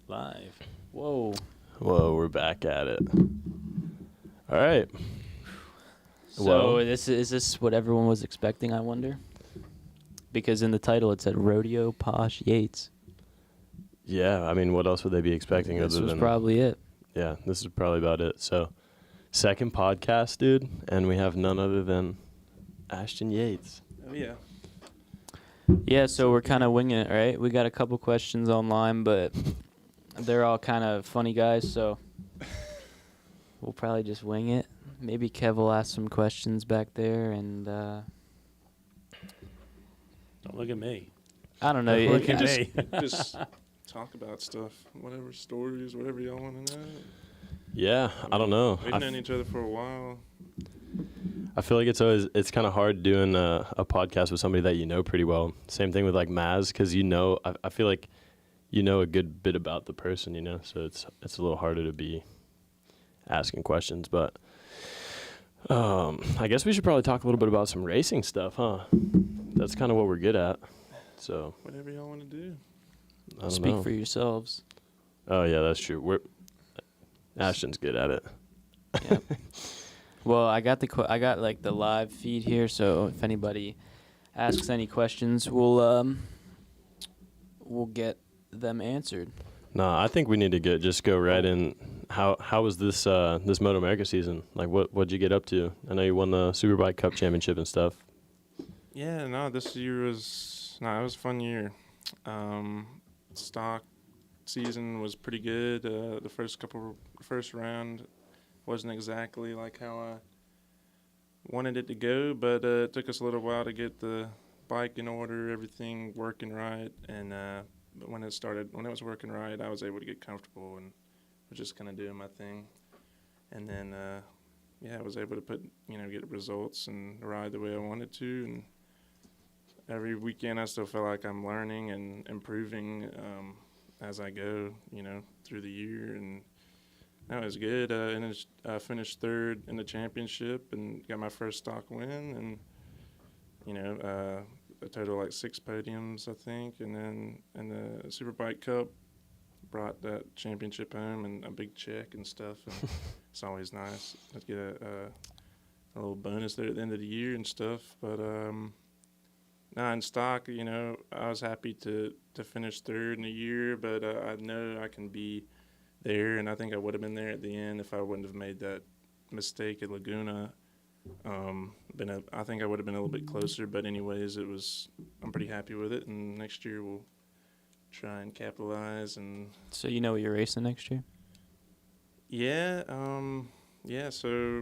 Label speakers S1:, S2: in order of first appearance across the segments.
S1: Live. Whoa.
S2: Whoa, we're back at it. All right.
S1: So is this what everyone was expecting, I wonder? Because in the title it said Rodeo Posh Yates.
S2: Yeah, I mean, what else would they be expecting
S1: This
S2: other
S1: was
S2: than...
S1: probably it.
S2: Yeah, this is probably about it. So, second podcast, dude, and we have none other than Ashton Yates.
S3: Oh, yeah.
S1: Yeah, so we're kind of winging it, right? We got a couple questions online, but they're all kind of funny guys, so we'll probably just wing it. Maybe Kev will ask some questions back there, and
S4: Don't look at me.
S1: I don't know.
S4: Look at
S3: just,
S4: me.
S3: just talk about stuff, whatever stories, whatever y'all want to know.
S2: Yeah, I don't know.
S3: We've known each other for a while.
S2: I feel like it's kind of hard doing a podcast with somebody that you know pretty well. Same thing with like Maz, because I feel like you know a good bit about the person, so it's a little harder to be asking questions. But I guess we should probably talk a little bit about some racing stuff, huh? That's kind of what we're good at. So
S3: Whatever y'all want to do.
S2: I don't
S1: speak
S2: know.
S1: for yourselves.
S2: Oh yeah, that's true. Ashton's good at it.
S1: Yep. Well, I got like the live feed here, so if anybody asks any questions, we'll get them answered.
S2: No, I think we need to just go right in. How was this Moto America season? Like, what'd you get up to? I know you won the Superbike Cup Championship and stuff.
S3: Yeah, no, this year it was a fun year. Stock season was pretty good. The first round wasn't exactly like how I wanted it to go, but it took us a little while to get the bike in order, everything working right, and but when it was working right, I was able to get comfortable and was just kind of doing my thing, and then I was able to get results and ride the way I wanted to, and every weekend I still feel like I'm learning and improving as I go, through the year, and that was good. And I finished third in the championship and got my first stock win, and a total like 6 podiums, I think, and then in the Superbike Cup brought that championship home and a big check and stuff. And it's always nice to get a little bonus there at the end of the year and stuff. But in stock, I was happy to finish third in the year, but I know I can be there, and I think I would have been there at the end if I wouldn't have made that mistake at Laguna. I think I would have been a little bit closer, but anyways, I'm pretty happy with it, and next year we'll try and capitalize. And
S1: So you know what you're racing next year?
S3: yeah, so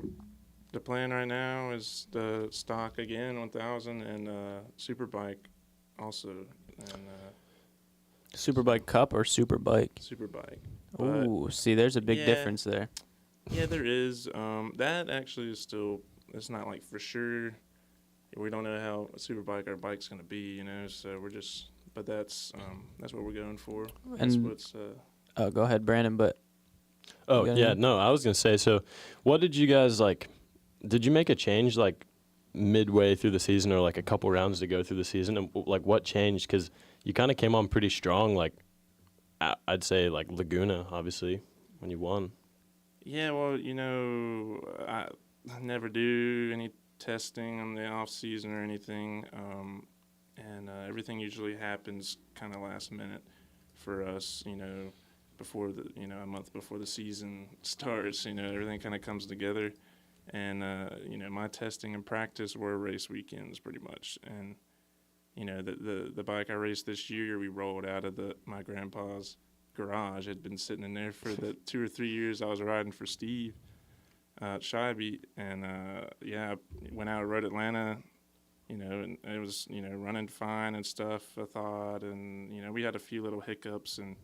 S3: the plan right now is the stock again, 1000, and Superbike also, and
S1: Superbike Cup or Superbike?
S3: Superbike.
S1: Ooh, see, there's a big difference there.
S3: Yeah, there is. That actually is still, it's not like for sure. We don't know how a Superbike or bike's going to be, so but that's what we're going for. That's
S1: And
S3: what's,
S1: go ahead, Brandon, but
S2: Oh
S1: Yeah.
S2: yeah, no, I was gonna say. So, what did you guys like? Did you make a change like midway through the season, or like a couple rounds to go through the season? And like, what changed? Because you kind of came on pretty strong. Like, I'd say like Laguna, obviously, when you won.
S3: yeah, well, I never do any testing in the off season or anything, and everything usually happens kind of last minute for us, before a month before the season starts, everything kind of comes together, and my testing and practice were race weekends pretty much, and the bike I raced this year, we rolled out of my grandpa's garage. Had been sitting in there for the 2 or 3 years I was riding for Steve Scheibe, and I went out and rode Atlanta, and it was running fine and stuff, I thought, and we had a few little hiccups and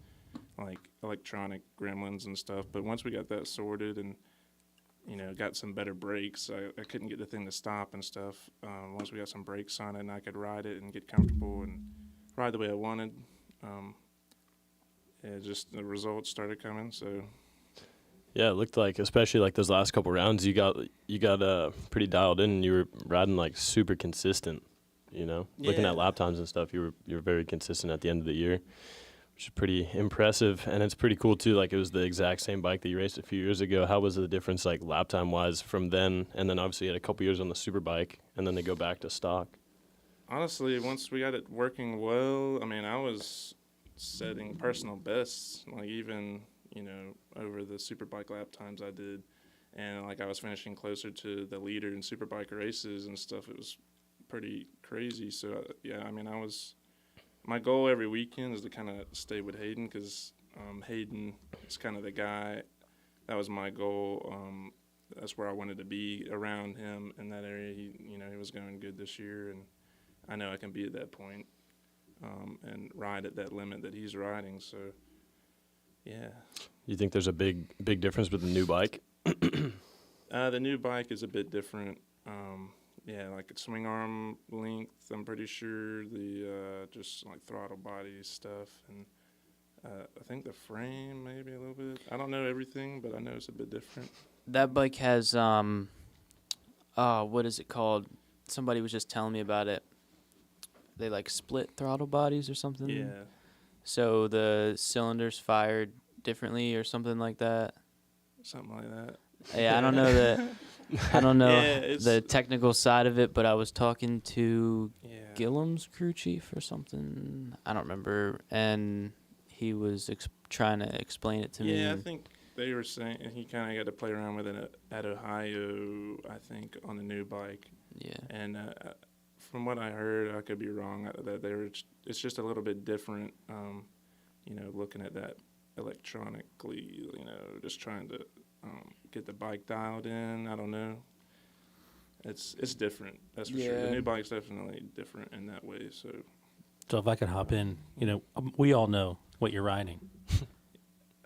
S3: like electronic gremlins and stuff, but once we got that sorted and got some better brakes, I couldn't get the thing to stop and stuff. Once we got some brakes on it, and I could ride it and get comfortable and ride the way I wanted, just the results started coming. So
S2: Yeah, it looked like, especially like those last couple rounds, you got pretty dialed in, and you were riding like super consistent. Looking at lap times and stuff, you were very consistent at the end of the year, which is pretty impressive. And it's pretty cool, too. Like, it was the exact same bike that you raced a few years ago. How was the difference, like, lap time-wise from then? And then, obviously, you had a couple years on the Superbike, and then they go back to stock.
S3: Honestly, once we got it working well, I mean, I was setting personal bests, like even, over the Superbike lap times I did. And, like, I was finishing closer to the leader in Superbike races and stuff. It was pretty crazy. So, yeah, I mean, my goal every weekend is to kind of stay with Hayden because Hayden is kind of the guy. That was my goal. That's where I wanted to be around him in that area. He was going good this year, and I know I can be at that point and ride at that limit that he's riding. So, yeah.
S2: You think there's a big difference with the new bike?
S3: The new bike is a bit different. Yeah, like swing arm length, I'm pretty sure. The just like throttle body stuff. And I think the frame maybe a little bit. I don't know everything, but I know it's a bit different.
S1: That bike has, what is it called? Somebody was just telling me about it. They like split throttle bodies or something.
S3: Yeah.
S1: So the cylinders fired differently or something like that.
S3: Something like that.
S1: Yeah, I don't know I don't know
S3: Yeah,
S1: the technical side of it, but I was talking to
S3: Yeah.
S1: Gillum's crew chief or something. I don't remember, and he was trying to explain it to me.
S3: Yeah, I think they were saying he kind of got to play around with it at Ohio, I think, on the new bike.
S1: Yeah.
S3: And from what I heard, I could be wrong, that it's just a little bit different, looking at that electronically, just trying to get the bike dialed in. I don't know. It's different, that's for sure. The new bike's definitely different in that way. So
S4: if I could hop in, we all know what you're riding.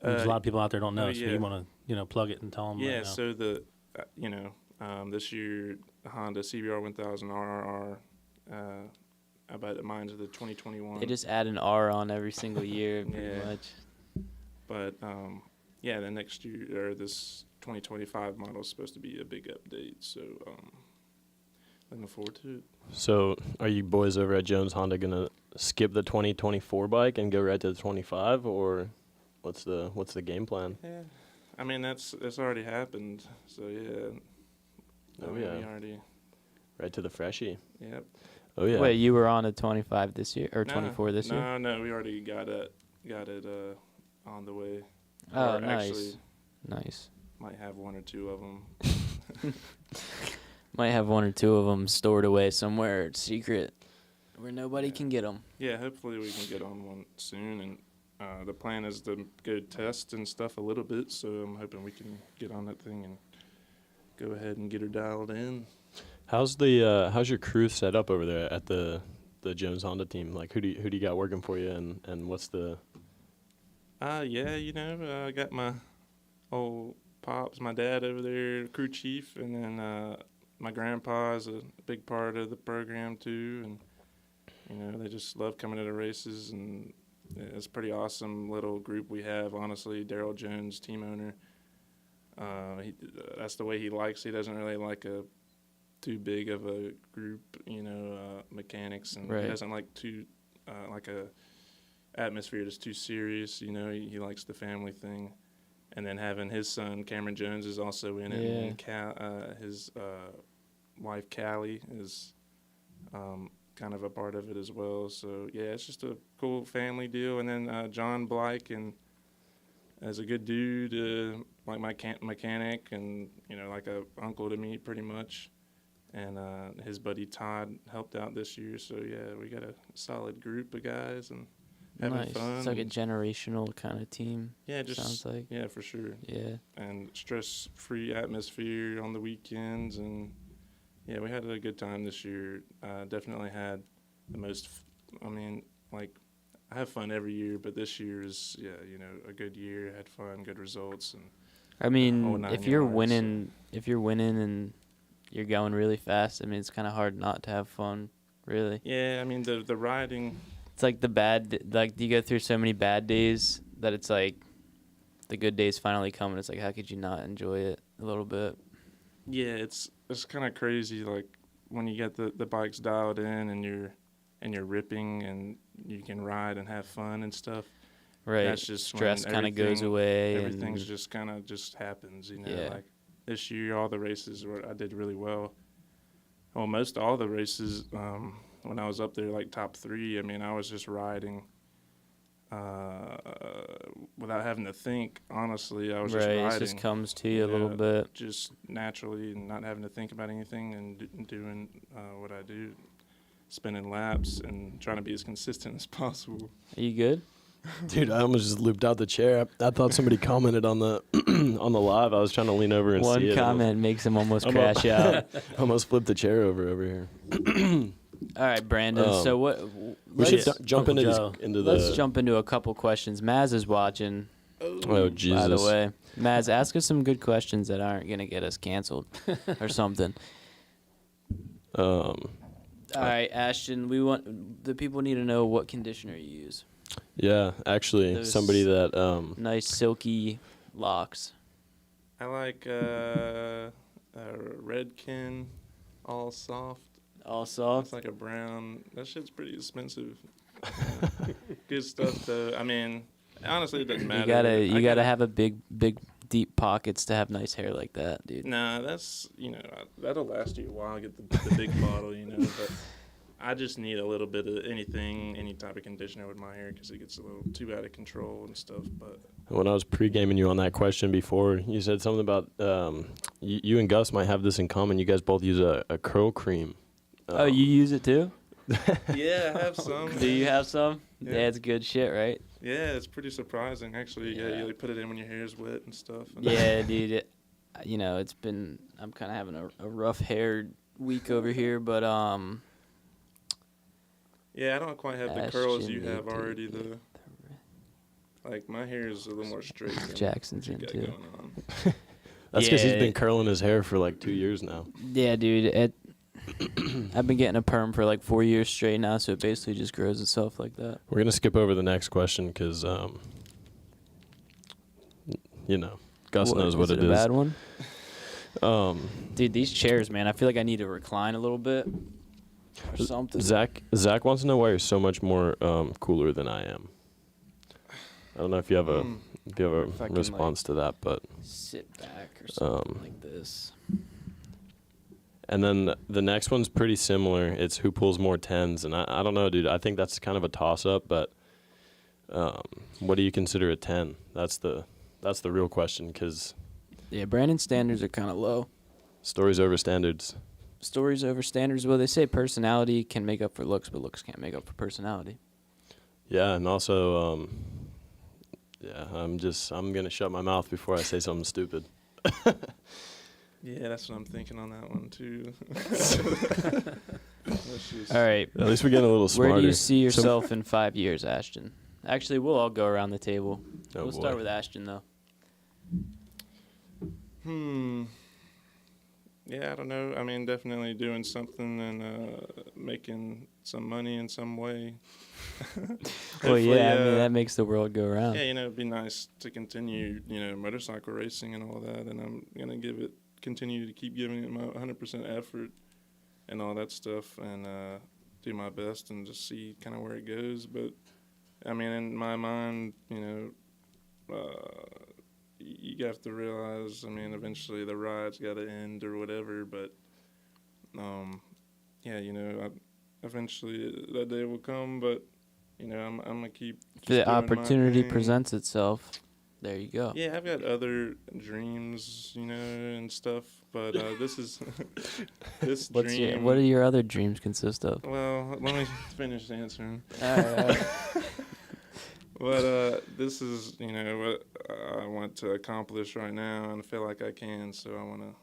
S4: There's a lot of people out there don't know, so you want to, plug it and tell them.
S3: Yeah, so this year, Honda CBR 1000 RRR, I bet mine's the 2021.
S1: They just add an R on every single year, pretty much.
S3: But, the next year, or this 2025 model is supposed to be a big update, so looking forward to it.
S2: So are you boys over at Jones Honda going to skip the 2024 bike and go right to the 25, or what's the game plan?
S3: Yeah, I mean, it's already happened, so yeah. We already.
S2: Right to the freshie.
S3: Yep.
S2: Oh, yeah.
S1: Wait, you were on a 25 this year, or 24 this year?
S3: No, we already got it on the way.
S1: Oh,
S3: or
S1: nice.
S3: Actually,
S1: nice.
S3: might have one or two of them.
S1: Might have one or two of them stored away somewhere secret where nobody can get them.
S3: Yeah, hopefully we can get on one soon. And the plan is to go test and stuff a little bit, so I'm hoping we can get on that thing and go ahead and get her dialed in.
S2: How's your crew set up over there at the Jones Honda team? Like, who do you got working for you, and what's the?
S3: I got my old pops, my dad over there, crew chief, and then my grandpa is a big part of the program too, and they just love coming to the races, and it's a pretty awesome little group we have. Honestly, Daryl Jones, team owner, that's the way he likes. He doesn't really like too big of a group, mechanics, and
S1: Right.
S3: he doesn't like too like a atmosphere that's too serious. He likes the family thing. And then having his son Cameron Jones is also in it, and his wife Callie is kind of a part of it as well. So yeah, it's just a cool family deal. And then John Blake and as a good dude, like my mechanic, and like a uncle to me pretty much. And his buddy Todd helped out this year. So yeah, we got a solid group of guys and having
S1: Nice.
S3: fun.
S1: It's like a generational kind of team.
S3: Yeah, just
S1: sounds like.
S3: yeah, for sure.
S1: Yeah.
S3: And stress-free atmosphere on the weekends, and yeah, we had a good time this year. Definitely had the most. I have fun every year, but this year is a good year. Had fun, good results, and
S1: I mean,
S3: whole 9
S1: if you're
S3: yards,
S1: winning, and you're going really fast, I mean, it's kind of hard not to have fun, really.
S3: yeah, I mean the riding.
S1: It's like you go through so many bad days that it's like the good days finally come, and it's like, how could you not enjoy it a little bit?
S3: Yeah, it's kind of crazy. Like when you get the bikes dialed in and you're ripping and you can ride and have fun and stuff.
S1: Right.
S3: That's just
S1: Stress
S3: when
S1: kind of goes away.
S3: Everything's
S1: and
S3: just kind of just happens, you know.
S1: Yeah.
S3: Like this year, all the races I did really well. Well, most all the races, when I was up there, like top 3, I mean, I was just riding without having to think. Honestly, I was just
S1: right.
S3: riding.
S1: It just comes to you a little bit.
S3: Just naturally, and not having to think about anything, and doing what I do, spinning laps and trying to be as consistent as possible.
S1: Are you good?
S2: Dude, I almost just looped out the chair. I thought somebody commented on the on the live. I was trying to lean over and see it.
S1: One comment makes him almost crash out.
S2: Almost flipped the chair over here.
S1: All right, Brandon. So what?
S2: We should jump
S4: Uncle
S2: into
S4: Joe.
S1: Let's jump into a couple questions. Maz is watching.
S2: Oh, Jesus.
S1: By the way, Maz, ask us some good questions that aren't gonna get us canceled or something. All right, Ashton. The people need to know what conditioner you use.
S2: Yeah, actually,
S1: Those
S2: somebody that
S1: Nice silky locks.
S3: I like Redken, all soft.
S1: All soft.
S3: It's like a brown. That shit's pretty expensive. Good stuff though. I mean, honestly, it doesn't matter.
S1: You gotta have a big deep pockets to have nice hair like that, dude.
S3: Nah, that's that'll last you a while. Get the big bottle, But I just need a little bit of any type of conditioner with my hair because it gets a little too out of control and stuff. But
S2: when I was pre-gaming you on that question before, you said something about you and Gus might have this in common. You guys both use a curl cream.
S1: Oh, you use it too?
S3: yeah, I have some.
S1: Do you have some?
S3: Yeah.
S1: Yeah, it's good shit, right?
S3: Yeah, it's pretty surprising actually. Yeah, you put it in when your hair is wet and stuff.
S1: Yeah, dude. It's been. I'm kind of having a rough hair week over here, but
S3: Yeah, I don't quite have the curls you have already though. Like my hair is a little more straight.
S1: Jackson's in too.
S3: Going on.
S2: That's because he's been curling his hair for like 2 years now.
S1: Yeah, dude. I've been getting a perm for like 4 years straight now, so it basically just grows itself like that.
S2: We're gonna skip over the next question because, Gus knows what it is.
S1: A bad one? Dude, these chairs, man. I feel like I need to recline a little bit or something.
S2: Zach wants to know why you're so much more cooler than I am. I don't know if you have a response to that, but
S1: sit back or something like this.
S2: And then the next one's pretty similar. It's who pulls more 10s, and I don't know, dude. I think that's kind of a toss-up, but what do you consider a 10? That's the real question, because
S1: Brandon's standards are kind of low.
S2: Stories over standards.
S1: Stories over standards. Well, they say personality can make up for looks, but looks can't make up for personality.
S2: Yeah, and also, I'm gonna shut my mouth before I say something stupid.
S3: Yeah, that's what I'm thinking on that one too.
S1: All right.
S2: At least we're getting a little smarter.
S1: Where do you see yourself in 5 years, Ashton? Actually, we'll all go around the table.
S2: Oh,
S1: we'll start with Ashton, though.
S3: Yeah, I don't know. I mean, definitely doing something and making some money in some way.
S1: Well, yeah, I mean, that makes the world go around.
S3: Yeah, it'd be nice to continue, motorcycle racing and all that, and I'm going to continue to keep giving it my 100% effort and all that stuff and do my best and just see kind of where it goes. But, I mean, in my mind, you have to realize, I mean, eventually the ride's got to end or whatever, but, eventually that day will come, but, I'm going to keep
S1: if the opportunity presents itself, there you go.
S3: Yeah, I've got other dreams, and stuff, but this is this dream.
S1: What do your other dreams consist of?
S3: Well, let me finish answering.
S1: All right.
S3: But this is, what I want to accomplish right now, and I feel like I can, so I want to,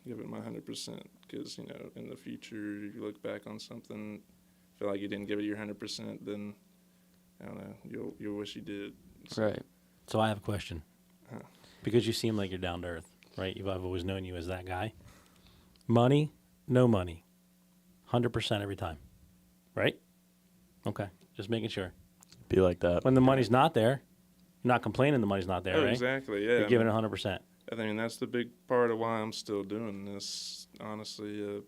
S3: give it my 100%, because, in the future, you look back on something, feel like you didn't give it your 100%, then, I don't know, you'll wish you did. So.
S1: Right.
S4: So I have a question. Because you seem like you're down to earth, right? I've always known you as that guy. Money, no money. 100% every time. Right? Okay. Just making sure.
S2: Be like that.
S4: When the money's not there, you're not complaining the money's not there, right?
S3: Exactly, yeah.
S4: You're giving it 100%.
S3: I mean, that's the big part of why I'm still doing this, honestly.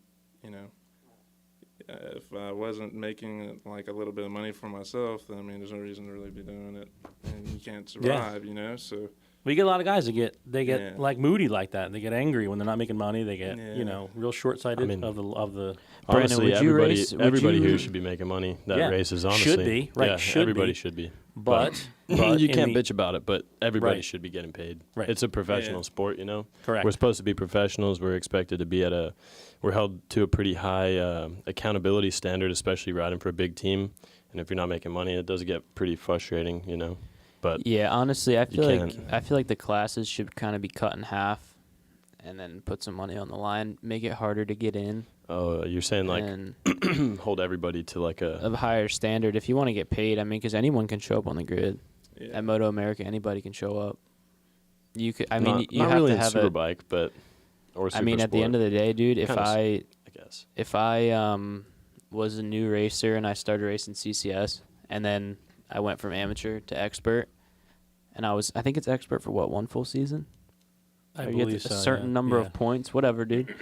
S3: if I wasn't making like a little bit of money for myself, then I mean, there's no reason to really be doing it, and you can't survive, you know. So
S4: We get a lot of guys that get
S3: Yeah.
S4: like moody like that. They get angry when they're not making money. They get
S3: Yeah.
S4: real short sighted
S2: I mean,
S4: of the.
S1: Brandon,
S2: Honestly,
S1: would you
S2: everybody,
S1: race- would
S2: everybody
S1: you-
S2: here should be making money that
S4: Yeah.
S2: races. Honestly,
S4: Should be, right,
S2: Yeah,
S4: should
S2: everybody
S4: be.
S2: should be.
S4: But
S2: you
S4: in
S2: can't
S4: the-
S2: bitch about it, but everybody
S4: Right.
S2: should be getting paid.
S4: Right.
S2: It's a professional
S3: Yeah.
S2: sport, you know.
S4: Correct.
S2: We're supposed to be professionals. We're expected to be we're held to a pretty high accountability standard, especially riding for a big team. And if you're not making money, it does get pretty frustrating, you know. But
S1: Yeah, honestly, I feel
S2: can't.
S1: like the classes should kind of be cut in half, and then put some money on the line, make it harder to get in,
S2: you're saying like
S1: and
S2: hold everybody to like a
S1: of a higher standard if you want to get paid. I mean, because anyone can show up on the grid
S3: yeah.
S1: at Moto America. Anybody can show up. You could. I mean,
S2: not,
S1: you
S2: not
S1: have
S2: really
S1: to
S2: in
S1: have
S2: Superbike, but or
S1: I mean, at the end of the day, dude, if
S2: Kinda
S1: I
S2: guess.
S1: was a new racer and I started racing CCS, and then I went from amateur to expert, and I think it's expert for what, one full season?
S4: I
S1: Or you
S4: believe
S1: get
S4: so.
S1: a certain
S4: yeah.
S1: number
S4: Yeah.
S1: of points, whatever, dude.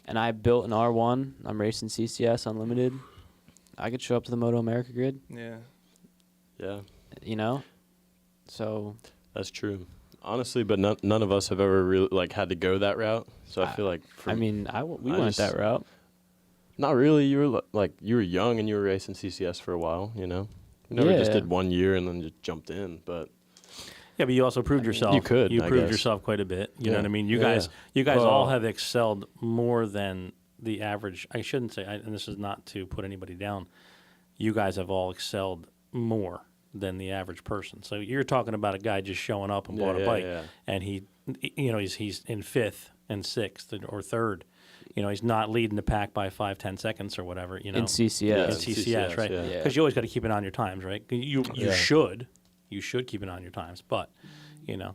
S1: And I built an R1. I'm racing CCS Unlimited. I could show up to the Moto America grid,
S3: Yeah.
S2: Yeah,
S1: you know? So,
S2: that's true. Honestly, but none of us have ever really like had to go that route. So I feel like
S1: I mean, we
S2: I
S1: went
S2: just-
S1: that route.
S2: not really. You were you were young and you were racing CCS for a while. You know, you never just
S1: Yeah.
S2: did 1 year and then just jumped in. But
S4: Yeah, but you also proved yourself.
S2: you could,
S4: You
S2: I
S4: proved
S2: guess.
S4: yourself quite a bit. You know
S2: Yeah.
S4: what I mean? You
S2: Yeah,
S4: guys,
S2: yeah.
S4: you guys
S2: Well-
S4: all have excelled more than the average. I shouldn't say, and this is not to put anybody down. You guys have all excelled more than the average person. So you're talking about a guy just showing up and
S2: Yeah,
S4: bought a
S2: yeah,
S4: bike,
S2: yeah.
S4: and he's in fifth and sixth or third. You know, he's not leading the pack by 5-10 seconds or whatever. You know,
S1: In CCS.
S4: in CCS, right?
S2: yeah.
S1: Yeah.
S4: Because you always got to keep it on your times, right? You
S2: Yeah.
S4: you should keep it on your times, but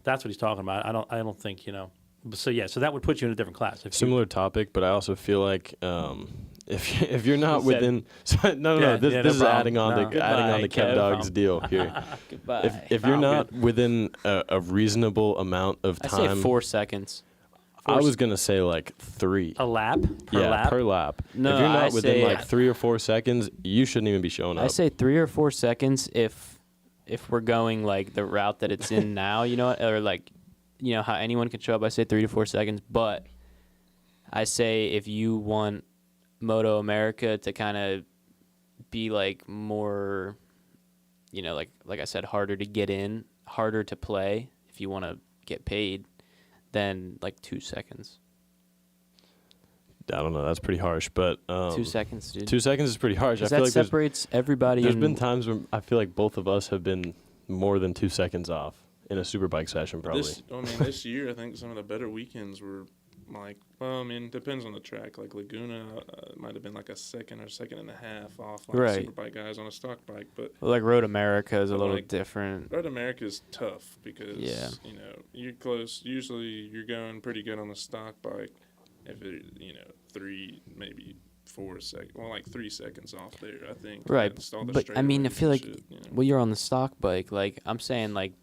S4: that's what he's talking about. I don't think So that would put you in a different class. If you-
S2: Similar topic, but I also feel like if you're not
S1: He said-
S2: within no
S4: Yeah,
S2: this,
S4: yeah,
S2: this
S4: no
S2: is
S4: problem.
S2: adding on
S4: No.
S2: to adding on to
S1: Goodbye,
S2: Kev
S1: Kev.
S2: Dog's deal here.
S1: Goodbye.
S2: If you're
S4: I'm
S2: not within a reasonable amount of
S1: I
S2: time,
S1: say 4 seconds.
S2: I was gonna say like 3.
S4: a lap per
S2: yeah,
S4: lap.
S2: per lap.
S1: No,
S2: if you're not
S1: I
S2: within
S1: say-
S2: like 3 or 4 seconds, you shouldn't even be showing up.
S1: I say 3 or 4 seconds if we're going like the route that it's in now, or like, how anyone can show up. I say 3 to 4 seconds, but I say if you want Moto America to kind of be like more, like I said, harder to get in, harder to play if you want to get paid, then like 2 seconds.
S2: I don't know. That's pretty harsh, but
S1: 2 seconds, dude.
S2: 2 seconds is pretty harsh. I
S1: 'Cause
S2: feel
S1: that
S2: like
S1: separates everybody.
S2: there's
S1: in,
S2: been times when I feel like both of us have been more than 2 seconds off in a superbike session, probably.
S3: This year, I think some of the better weekends were like, depends on the track. Like Laguna might have been like a second or second and a half off on
S1: Right.
S3: Superbike guys on a stock bike, but
S1: like Road America is a
S3: But,
S1: little
S3: like,
S1: different.
S3: Road America is tough because
S1: Yeah.
S3: you're close. Usually, you're going pretty good on a stock bike. If it 3 maybe 4 seconds, like 3 seconds off there, I think.
S1: Right,
S3: against all the
S1: but I mean, I
S3: straightaways
S1: feel
S3: and
S1: like
S3: shit,
S1: well, you're on the stock bike. Like I'm saying, like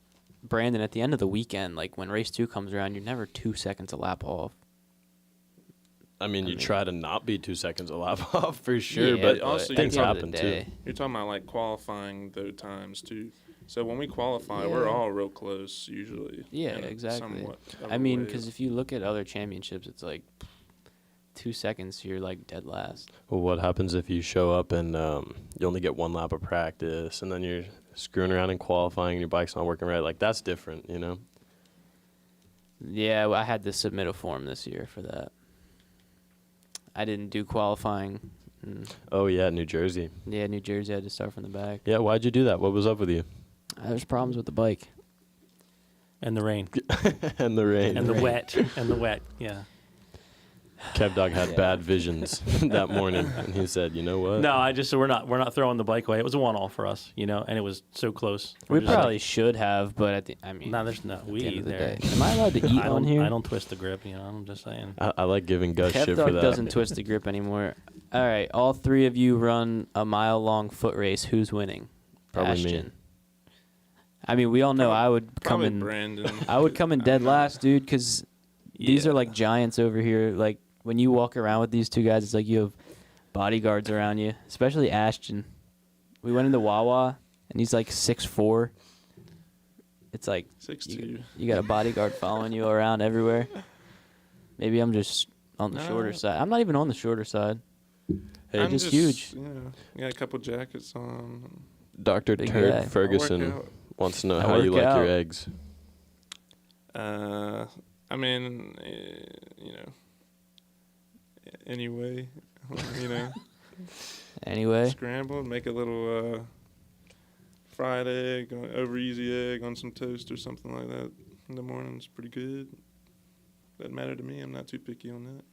S1: Brandon, at the end of the weekend, like when race 2 comes around, you're never 2 seconds a lap off.
S2: I mean,
S1: I
S2: you
S1: mean-
S2: try to not be 2 seconds a lap off for sure,
S1: Yeah,
S2: but
S3: also,
S2: things
S3: at the end
S2: happen
S1: of the
S2: too.
S1: day.
S3: You're talking about like qualifying those times too. So when we qualify,
S1: Yeah.
S3: we're all real close usually.
S1: Yeah,
S3: and
S1: exactly.
S3: somewhat of
S1: I
S3: a
S1: mean,
S3: way.
S1: because if you look at other championships, it's like 2 seconds, you're like dead last.
S2: Well, what happens if you show up and you only get 1 lap of practice, and then you're screwing around in qualifying and your bike's not working right? Like, that's different, you know?
S1: Yeah, I had to submit a form this year for that. I didn't do qualifying.
S2: Oh, yeah, New Jersey.
S1: Yeah, New Jersey, I had to start from the back.
S2: Yeah, why'd you do that? What was up with you?
S1: There's problems with the bike.
S4: and the rain
S2: And the rain.
S4: and the
S1: Rain.
S4: wet. Yeah.
S2: Kev Dog had
S1: Yeah.
S2: bad visions that morning, and he said, "You know what?
S4: No, so we're not throwing the bike away. It was a 1-all for us, and it was so close.
S1: We
S4: We're just
S1: probably should have, but
S4: no, there's no
S1: at the
S4: we
S1: end of the
S4: there.
S1: day. Am I allowed to eat
S4: I
S1: on
S4: don't,
S1: here?
S4: I don't twist the grip. I'm just saying.
S2: I like giving Gus
S1: Kev
S2: shit
S1: Dog
S2: for that."
S1: doesn't twist the grip anymore. All right, all 3 of you run a mile-long foot race. Who's winning?
S2: Probably me.
S1: Ashton. I mean, we all know I would come
S3: Probably
S1: in.
S3: Brandon.
S1: I would come in dead last, dude, because these
S4: Yeah.
S1: are like giants over here. Like when you walk around with these 2 guys, it's like you have bodyguards around you, especially Ashton. We went into Wawa, and he's like 6'4". It's like
S3: 6'2".
S1: you got a bodyguard following you around everywhere. Maybe I'm just on the shorter side. I'm not even on the shorter side.
S2: Hey,
S3: I'm
S1: just huge.
S3: You know, got a couple jackets on.
S2: Dr.
S1: Big
S2: Turd
S1: guy.
S2: Ferguson
S3: I work
S2: wants to know
S1: I
S2: how you
S1: work
S2: like your
S1: out.
S2: eggs.
S3: I mean, you know, anyway, you know,
S1: Anyway,
S3: scrambled, make a little fried egg, over easy egg on some toast or something like that in the morning. It's pretty good. Doesn't matter to me. I'm not too picky on that.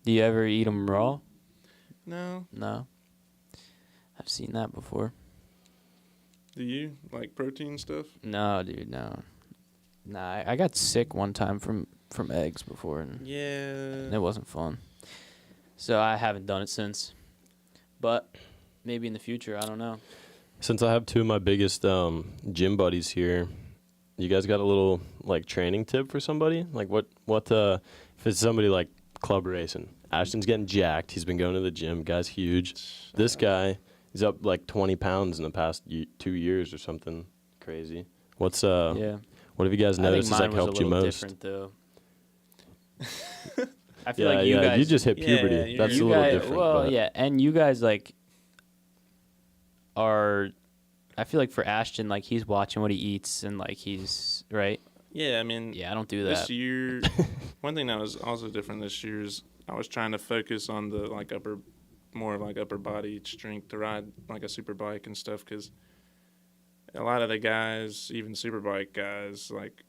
S1: do you ever eat them raw?
S3: No.
S1: No. I've seen that before.
S3: Do you like protein stuff?
S1: No, dude, no. Nah, I got sick one time from eggs before, and
S3: Yeah.
S1: it wasn't fun. So I haven't done it since. But maybe in the future, I don't know.
S2: Since I have two of my biggest gym buddies here, you guys got a little like training tip for somebody? Like what if it's somebody like club racing? Ashton's getting jacked. He's been going to the gym. Guy's huge. This guy, he's up like 20 pounds in the past 2 years or something crazy. What's
S1: Yeah.
S2: what have you guys
S1: I think
S2: noticed has
S1: mine
S2: like
S1: was
S2: helped
S1: a
S2: you
S1: little
S2: most?
S1: different, though. I feel
S2: Yeah,
S1: like you
S2: yeah,
S1: guys...
S2: you just hit puberty.
S3: Yeah,
S2: That's
S1: you
S2: a little
S1: guys,
S2: different.
S1: well,
S2: but
S1: yeah, and you guys, like, are... I feel like for Ashton, like, he's watching what he eats, and, like, he's... Right?
S3: Yeah, I mean,
S1: Yeah, I don't do that.
S3: this year, one thing that was also different this year is I was trying to focus on the like more like upper body strength to ride like a Superbike and stuff, because a lot of the guys, even Superbike guys, like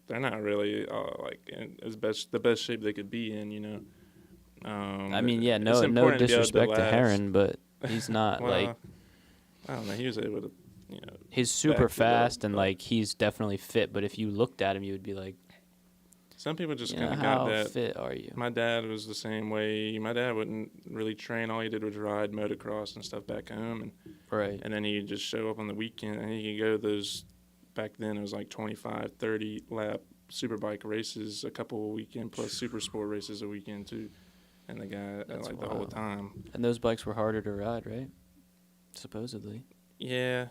S3: they're not really like in the best shape they could be in, you know.
S1: I mean, yeah,
S3: it's
S1: no
S3: important to be able
S1: disrespect to
S3: last.
S1: Heron, but he's not,
S3: Well,
S1: like...
S3: I don't know. He was able to, you know.
S1: He's super
S3: back it up,
S1: fast, and,
S3: but-
S1: like, he's definitely fit, but if you looked at him, you would be like,
S3: Some people just
S1: you
S3: kind
S1: know,
S3: of
S1: how
S3: got that.
S1: fit are you?
S3: My dad was the same way. My dad wouldn't really train. All he did was ride motocross and stuff back home,
S1: Right.
S3: and then he'd just show up on the weekend. And he could go those, back then it was like 25, 30 lap Superbike races, a couple a weekend, plus super sport races a weekend too. And the guy,
S1: That's
S3: like the whole
S1: wild.
S3: time.
S1: And those bikes were harder to ride, right? Supposedly.
S3: Yeah.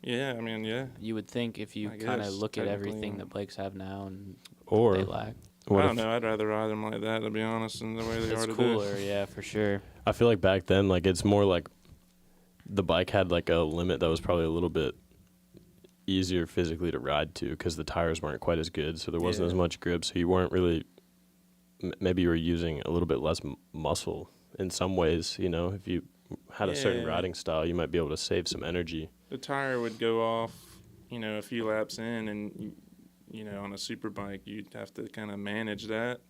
S3: Yeah, I mean, yeah.
S1: You would think if you
S3: I
S1: kind of
S3: guess,
S1: look at
S3: technically,
S1: everything
S3: yeah.
S1: that bikes have now and
S2: or
S1: they lack.
S2: what
S3: I
S2: if
S3: don't know. I'd rather ride them like that, to be honest, than the way they
S1: It's
S3: are today.
S1: cooler, yeah, for sure.
S2: I feel like back then, like it's more like the bike had like a limit that was probably a little bit easier physically to ride to because the tires weren't quite as good, so there wasn't
S3: Yeah.
S2: as much grip. So you weren't really, maybe you were using a little bit less muscle in some ways. You know, if you had a certain
S3: Yeah.
S2: riding style, you might be able to save some energy.
S3: The tire would go off, you know, a few laps in, and you know, on a super bike, you'd have to kind of manage that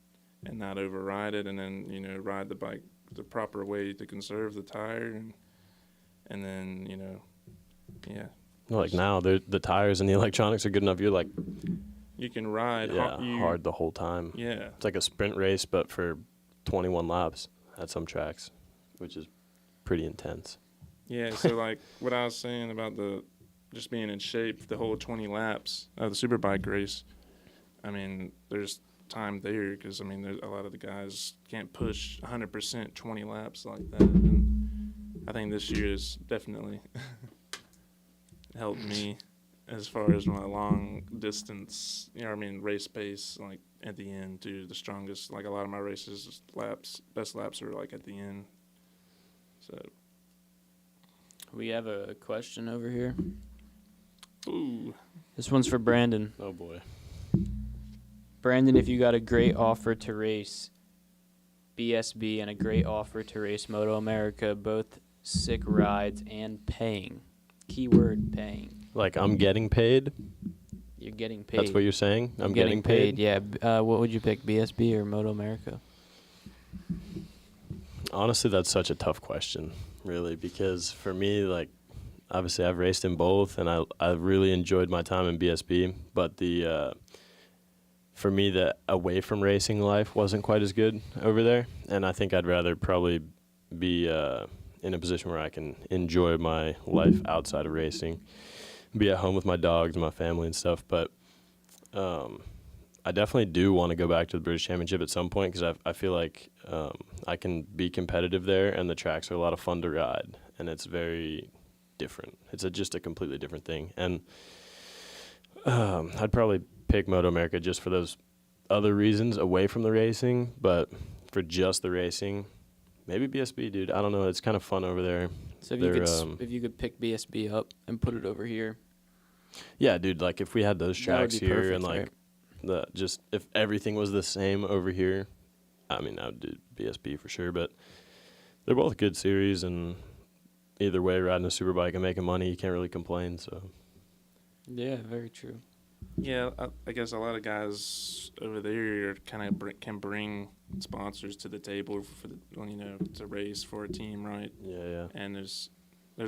S3: and not override it, and then you know, ride the bike the proper way to conserve the tire, and then you know, yeah,
S2: Like now, the tires and the electronics are good enough. You're like
S3: you can ride
S2: hard the whole time.
S3: Yeah,
S2: It's like a sprint race, but for 21 laps at some tracks, which is pretty intense.
S3: yeah. So like what I was saying about the just being in shape, the whole 20 laps of the super bike race. I mean, there's time there because I mean, there's a lot of the guys can't push 100% 20 laps like that. And I think this year has definitely helped me as far as my long distance. You know, I mean, race pace like at the end too. The strongest, like a lot of my races, best laps are like at the end. So,
S1: We have a question over here.
S3: ooh.
S1: This one's for Brandon.
S2: Oh boy.
S1: Brandon, if you got a great offer to race BSB and a great offer to race Moto America, both sick rides and paying. Keyword paying.
S2: Like I'm getting paid.
S1: You're getting paid.
S2: That's what you're saying. I'm
S1: getting paid. Yeah. What would you pick, BSB or Moto America?
S2: Honestly, that's such a tough question, really, because for me, like, obviously I've raced in both, and I really enjoyed my time in BSB, but for me, the away from racing life wasn't quite as good over there, and I think I'd rather probably be in a position where I can enjoy my life outside of racing, be at home with my dogs and my family and stuff, but I definitely do want to go back to the British Championship at some point because I feel like I can be competitive there, and the tracks are a lot of fun to ride, and it's very different. It's just a completely different thing. And I'd probably pick Moto America just for those other reasons away from the racing, but for just the racing, maybe BSB, dude. I don't know. It's kind of fun over there.
S1: So if you could pick BSB up and put it over here.
S2: Yeah, dude. Like if we had those
S1: That would
S2: tracks
S1: be
S2: here
S1: perfect,
S2: and like
S1: right?
S2: if everything was the same over here, I mean, I would do BSB for sure. But they're both good series, and either way, riding a Superbike and making money, you can't really complain. So
S1: Yeah, very true.
S3: Yeah, I guess a lot of guys over there kind of can bring sponsors to the table for to race for a team, right?
S2: yeah.
S3: And there's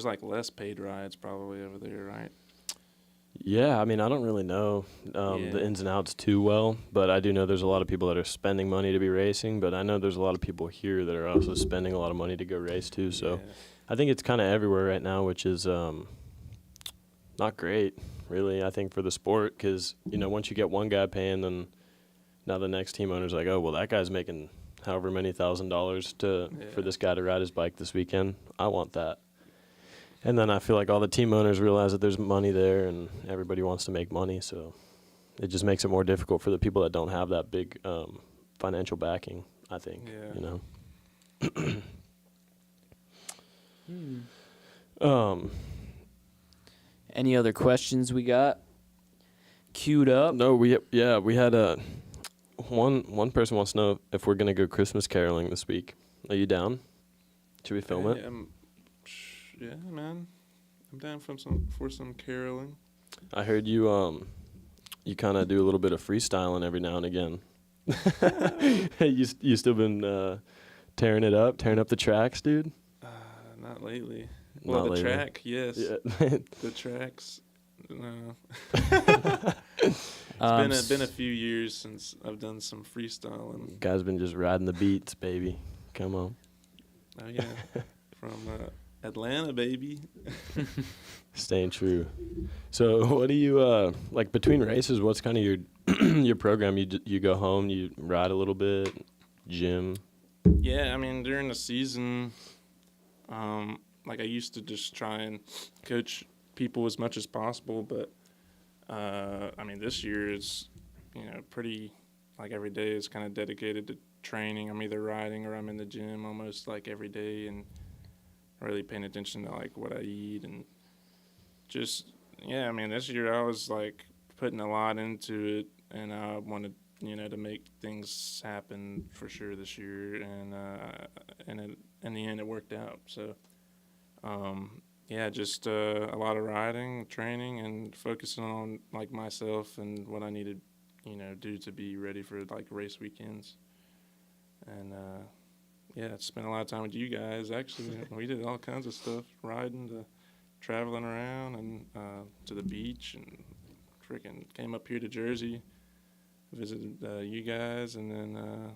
S3: like less paid rides probably over there, right?
S2: Yeah, I mean, I don't really know the ins and outs too well, but I do know there's a lot of people that are spending money to be racing, but I know there's a lot of people here that are also spending a lot of money to go race too, so
S3: Yeah.
S2: I think it's kind of everywhere right now, which is not great, really, I think, for the sport, because, once you get one guy paying, then now the next team owner's like, oh, well, that guy's making however many $1,000s for this guy to ride his bike this weekend. I want that. And then I feel like all the team owners realize that there's money there and everybody wants to make money. So it just makes it more difficult for the people that don't have that big financial backing, I think,
S1: Any other questions we got queued up?
S2: No, we had one person wants to know if we're going to go Christmas caroling this week. Are you down? Should we film it?
S3: Yeah, man. I'm down for some caroling.
S2: I heard you you kind of do a little bit of freestyling every now and again. you still been tearing up the tracks, dude?
S3: Not lately.
S2: Not
S3: Well, the
S2: lately.
S3: track, yes.
S2: Yeah.
S3: The tracks, no.
S1: Um,
S3: It's been a few years since I've done some freestyling.
S2: Guy's been just riding the beats, baby. Come on.
S3: Oh yeah, from Atlanta, baby.
S2: Staying true. So what do you like between races? What's kind of your your program? You go home, you ride a little bit, gym.
S3: Yeah, I mean during the season, like I used to just try and coach people as much as possible, but I mean this year is pretty like every day is kind of dedicated to training. I'm either riding or I'm in the gym almost like every day and really paying attention to like what I eat and just I mean this year I was like putting a lot into it and I wanted to make things happen for sure this year and in the end it worked out. So just a lot of riding, training, and focusing on like myself and what I needed do to be ready for like race weekends. And spent a lot of time with you guys. Actually, we did all kinds of stuff, riding to traveling around and to the beach, and freaking came up here to Jersey, visited you guys, and then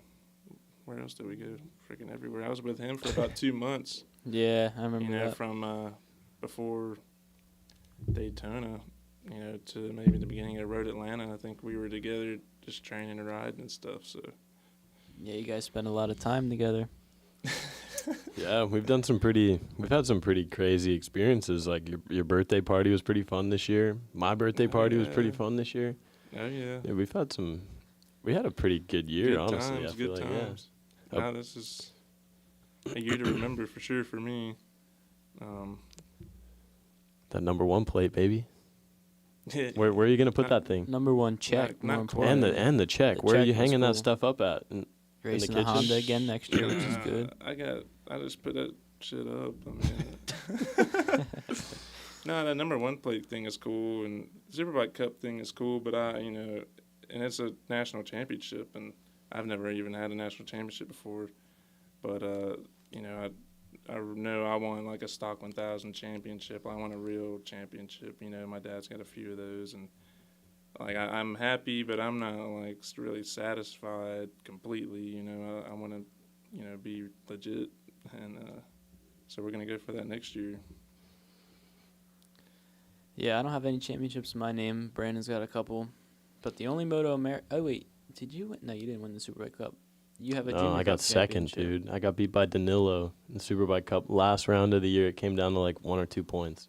S3: where else did we go? Freaking everywhere. I was with him for about 2 months.
S1: Yeah, I remember that.
S3: From before Daytona, to maybe the beginning of Road Atlanta. I think we were together just training and riding and stuff. So.
S1: Yeah, you guys spend a lot of time together.
S2: Yeah, we've had some pretty crazy experiences. Like your birthday party was pretty fun this year. My birthday party was pretty fun this year.
S3: Oh yeah.
S2: Yeah, we had a pretty good year, honestly. I feel
S3: good
S2: like,
S3: times. Now this is a year to remember for sure for me.
S2: That number 1 plate, baby. Where are you gonna put that thing?
S1: Number one check,
S3: Not
S1: more
S3: quite.
S1: important.
S2: And the check.
S1: The
S2: Where are
S1: check
S2: you
S1: was
S2: hanging that
S1: cool.
S2: stuff up at?
S1: Racing
S2: the
S1: the
S2: kitchen?
S1: Honda again next year, which is good.
S3: I just put that shit up. I mean, no, the number 1 plate thing is cool, and Superbike Cup thing is cool, but and it's a national championship, and I've never even had a national championship before, but I know I want like a stock 1000 championship. I want a real championship. My dad's got a few of those, and like I'm happy, but I'm not like really satisfied completely. I want to be legit, and so we're gonna go for that next year.
S1: Yeah, I don't have any championships in my name. Brandon's got a couple, but the only Moto America. Oh wait, Did you win? No, you didn't win the Superbike Cup. You have a
S2: No,
S1: junior
S2: I
S1: cup
S2: got second,
S1: championship.
S2: dude. I got beat by Danilo in the Superbike Cup last round of the year. It came down to like 1 or 2 points.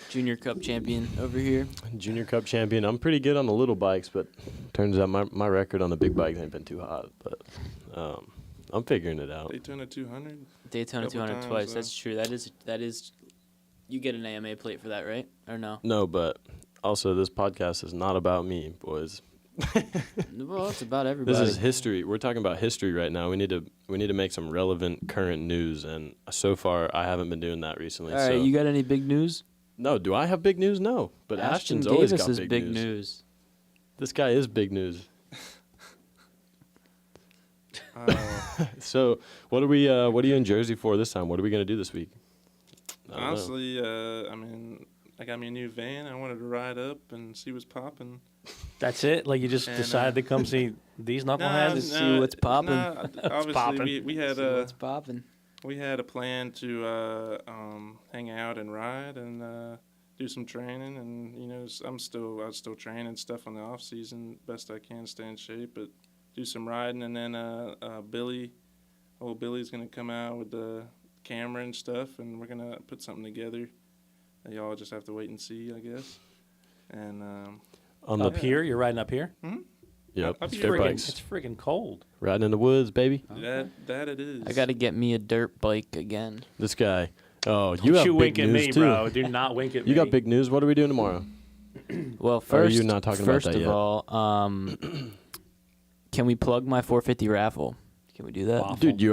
S1: Junior cup champion over here.
S2: Junior Cup champion. I'm pretty good on the little bikes, but turns out my record on the big bikes ain't been too hot. But I'm figuring it out.
S3: Daytona 200.
S1: Daytona
S3: Couple
S1: 200
S3: times,
S1: twice.
S3: yeah.
S1: That's true. That is. You get an AMA plate for that, right? Or no?
S2: No, but also this podcast is not about me, boys.
S1: Well, it's about everybody.
S2: This is history. We're talking about history right now. We need to make some relevant current news, and so far I haven't been doing that recently.
S1: All right,
S2: so.
S1: you got any big news?
S2: No, do I have big news? No, but
S1: Ashton
S2: Ashton's always
S1: gave us
S2: got
S1: his
S2: big,
S1: big
S2: news.
S1: news.
S2: This guy is big news. So, what are you in Jersey for this time? What are we gonna do this week? I don't know.
S3: Honestly, I mean, I got me a new van. I wanted to ride up and see what's popping.
S4: That's it? Like you just
S3: And,
S4: decided to come see these knuckleheads?
S1: Just see what's popping.
S3: Obviously,
S4: popping.
S3: we had
S1: See what's popping.
S3: we had a plan to hang out and ride and do some training. And you know, I was still training stuff on the off season, best I can, stay in shape, but do some riding. And then Billy's gonna come out with the camera and stuff, and we're gonna put something together. Y'all just have to wait and see, I guess. And
S2: On the
S4: Up here? You're riding up here?
S2: yep,
S3: Up here.
S2: dirt
S3: Friggin'
S2: bikes,
S4: It's freaking cold.
S2: riding in the woods, baby.
S3: that it is.
S1: I got to get me a dirt bike again.
S2: This guy. Oh,
S4: Don't
S2: you have big
S4: wink at
S2: news
S4: me,
S2: too.
S4: bro. Do not wink at me.
S2: You got big news. What are we doing tomorrow?
S1: Well,
S2: Or are
S1: first,
S2: you not talking about
S1: first
S2: that
S1: of
S2: yet?
S1: all, can we plug my 450 raffle? Can we do that?
S4: Waffle.
S2: Dude, you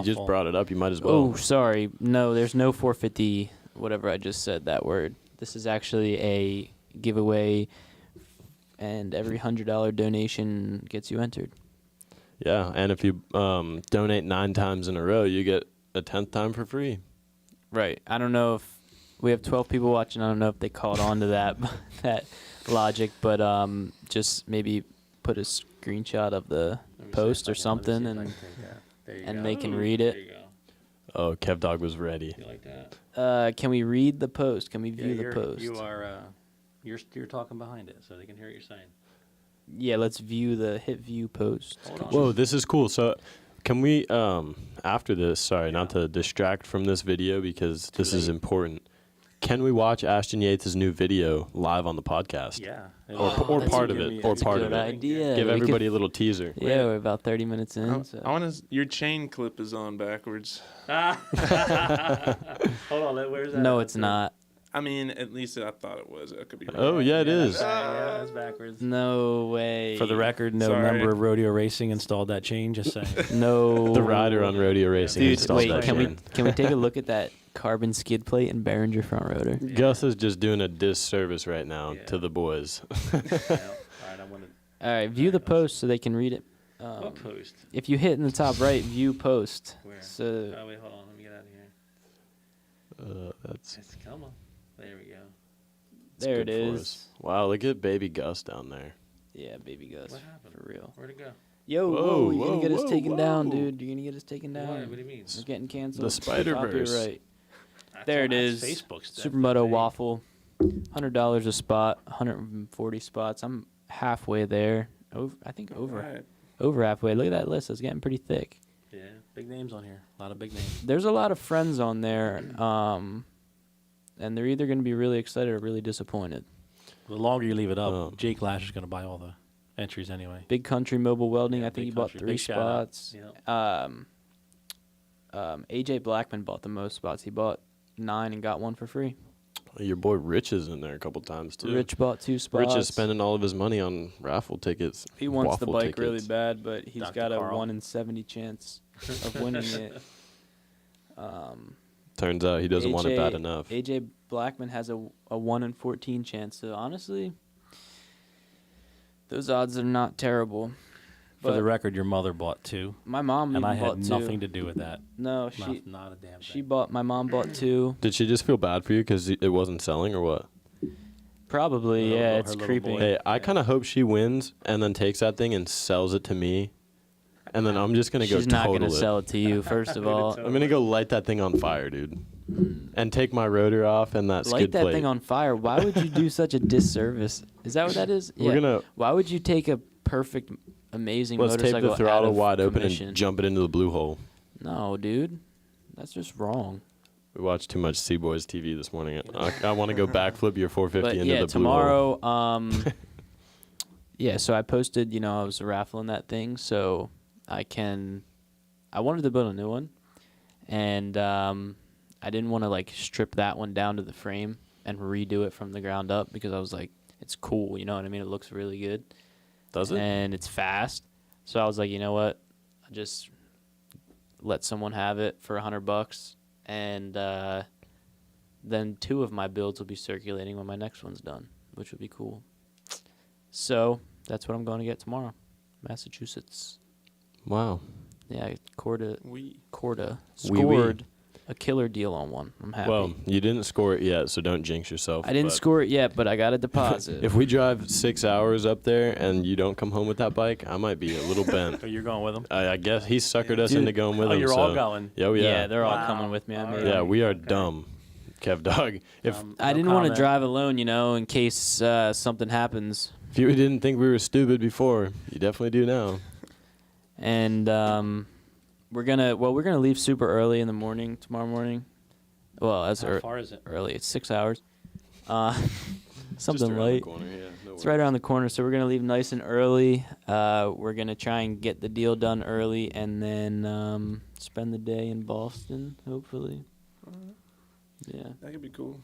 S2: just
S4: Waffle.
S2: brought it up. You might as well.
S1: Oh, sorry. No, there's no 450. Whatever I just said that word. This is actually a giveaway, and every $100 donation gets you entered.
S2: Yeah, and if you donate 9 times in a row, you get a 10th time for free.
S1: Right. I don't know if we have 12 people watching. I don't know if they caught on to that that logic, but just maybe put a screenshot of the post or something, and they can read it.
S4: There you go.
S2: Oh, Kev Dog was ready.
S4: You like that?
S1: Can we read the post? Can we view the post?
S4: You are. You're talking behind it, so they can hear what you're saying.
S1: Yeah, let's hit view post.
S4: Hold on.
S2: Whoa, this is cool. So, can we after this? Sorry, not to distract from this video because this is important. Can we watch Ashton Yates' new video live on the podcast?
S4: Yeah.
S2: Or
S1: that's
S2: part
S1: a
S2: of
S1: good-
S2: it. Or
S1: that's a
S2: part
S1: good
S2: of it.
S1: idea.
S2: Give
S1: We could-
S2: everybody a little teaser.
S1: Yeah, we're about 30 minutes in.
S3: I
S1: So.
S3: want to. Your chain clip is on backwards.
S4: Hold on. Where's that?
S1: No, it's not.
S3: I mean, at least I thought it was. It could be wrong.
S2: Oh, yeah, it is.
S4: Yeah, that's backwards.
S1: No way.
S4: For the record, no
S3: Sorry.
S4: member of Rodeo Racing installed that chain. Just saying.
S1: No.
S2: The rider on rodeo racing
S1: Dude,
S2: installed
S1: wait,
S2: that
S1: can
S2: chain.
S1: we take a look at that carbon skid plate and Behringer front rotor?
S2: Gus is just doing a disservice right now
S4: Yeah.
S2: to the boys.
S4: All right, I want to.
S1: All right, view the post so they can read it.
S4: What post?
S1: If you hit in the top right, view post.
S4: Where?
S1: So
S4: Oh wait, hold on. Let me get out of here.
S2: That's
S4: It's come on. There we go.
S1: there it
S2: good for
S1: is.
S2: us. Wow, look at baby Gus down there.
S1: Yeah, baby Gus.
S4: What happened?
S1: For real.
S4: Where'd it go?
S1: Yo,
S2: Whoa,
S1: you're gonna get us
S2: whoa,
S1: taken down,
S2: whoa.
S1: dude. You're gonna get us taken down.
S4: What? What do you mean?
S1: We're getting canceled.
S2: The Spider-Verse.
S1: Copyright.
S4: That's
S1: There
S4: on-
S1: it
S4: that's
S1: is.
S4: Facebook stuff.
S1: Supermoto waffle, $100 a spot, 140 spots. I'm halfway there. I think over
S3: Right.
S1: halfway. Look at that list. It's getting pretty thick.
S4: Yeah, big names on here. A lot of big names.
S1: There's a lot of friends on there, and they're either going to be really excited or really disappointed.
S4: The longer you leave it up,
S2: Oh.
S4: Jake Lash is going to buy all the entries anyway.
S1: Big Country Mobile Welding.
S4: Yeah,
S1: I think
S4: Big
S1: he bought
S4: Country.
S1: 3
S4: Big shout out.
S1: spots.
S4: Yeah.
S1: AJ Blackman bought the most spots. He bought 9 and got 1 for free.
S2: Your boy Rich is in there a couple times too.
S1: Rich bought 2 spots.
S2: Rich is spending all of his money on raffle tickets.
S1: He wants the
S2: waffle
S1: bike
S2: tickets.
S1: really bad, but he's
S4: Dr.
S1: got a
S4: Carl.
S1: 1 in 70 chance of winning it.
S2: Turns out he doesn't want it bad
S1: AJ
S2: enough.
S1: AJ Blackman has a 1 in 14 chance. So honestly, those odds are not terrible.
S4: For the
S1: But
S4: record, your mother bought 2,
S1: my mom
S4: and
S1: even
S4: I had
S1: bought 2.
S4: nothing to do with that.
S1: No, she
S4: Not a damn
S1: she
S4: thing.
S1: bought. My mom bought 2.
S2: Did she just feel bad for you because it wasn't selling or what?
S1: Probably,
S4: Her
S1: yeah.
S4: little-
S1: It's
S4: her little
S1: creepy.
S4: boy.
S2: Hey, I
S4: Yeah.
S2: kind of hope she wins and then takes that thing and sells it to me, and then I'm just gonna go
S1: She's not
S2: total
S1: gonna
S2: it.
S1: sell it to you. First of all,
S2: I'm gonna go light that thing on fire, dude, and take my rotor off and that
S1: light
S2: skid
S1: that
S2: plate.
S1: thing on fire. Why would you do such a disservice? Is that what that is?
S2: We're gonna.
S1: Why would you take a perfect amazing
S2: Let's tape
S1: motorcycle
S2: the
S1: out
S2: throttle
S1: of
S2: wide open
S1: commission.
S2: and jump it into the blue hole.
S1: No, dude. That's just wrong.
S2: We watched too much Seaboys TV this morning. I want to go backflip your 450
S1: But
S2: into
S1: yeah,
S2: the blue hole.
S1: tomorrow, yeah, so I posted, I was raffling that thing, so I wanted to build a new one, and I didn't want to, like, strip that one down to the frame and redo it from the ground up because I was like, it's cool, you know what I mean? It looks really good.
S2: Does it?
S1: And it's fast. So I was like, you know what? I'll just let someone have it for $100, and then 2 of my builds will be circulating when my next one's done, which would be cool. So that's what I'm going to get tomorrow, Massachusetts.
S2: Wow.
S1: Yeah, Corda
S3: Oui.
S1: scored a killer deal on one. I'm happy.
S2: Well, you didn't score it yet, so don't jinx yourself.
S1: I didn't
S2: but
S1: score it yet, but I got a deposit.
S2: If we drive 6 hours up there and you don't come home with that bike, I might be a little bent.
S4: So you're going with them?
S2: I guess he suckered us
S1: Dude.
S2: into going with
S4: Oh,
S2: him.
S4: you're
S2: so.
S4: all going.
S2: Oh, yeah.
S1: Yeah, they're all
S4: Wow.
S1: coming with me. I
S4: All
S1: made
S4: right.
S2: Yeah,
S1: them.
S2: we are
S4: Okay.
S2: dumb, Kev Dog. If
S1: I
S4: No
S1: didn't want to
S4: comment.
S1: drive alone, in case something happens.
S2: if you didn't think we were stupid before, you definitely do now.
S1: And we're gonna leave super early in the morning tomorrow morning. Well, as
S4: How far is it?
S1: early, it's 6 hours.
S2: Just
S1: Something
S2: around the
S1: late.
S2: corner, yeah, no
S1: It's
S2: worries.
S1: right around the corner, so we're gonna leave nice and early. We're gonna try and get the deal done early, and then spend the day in Boston, hopefully. Yeah.
S3: That could be cool.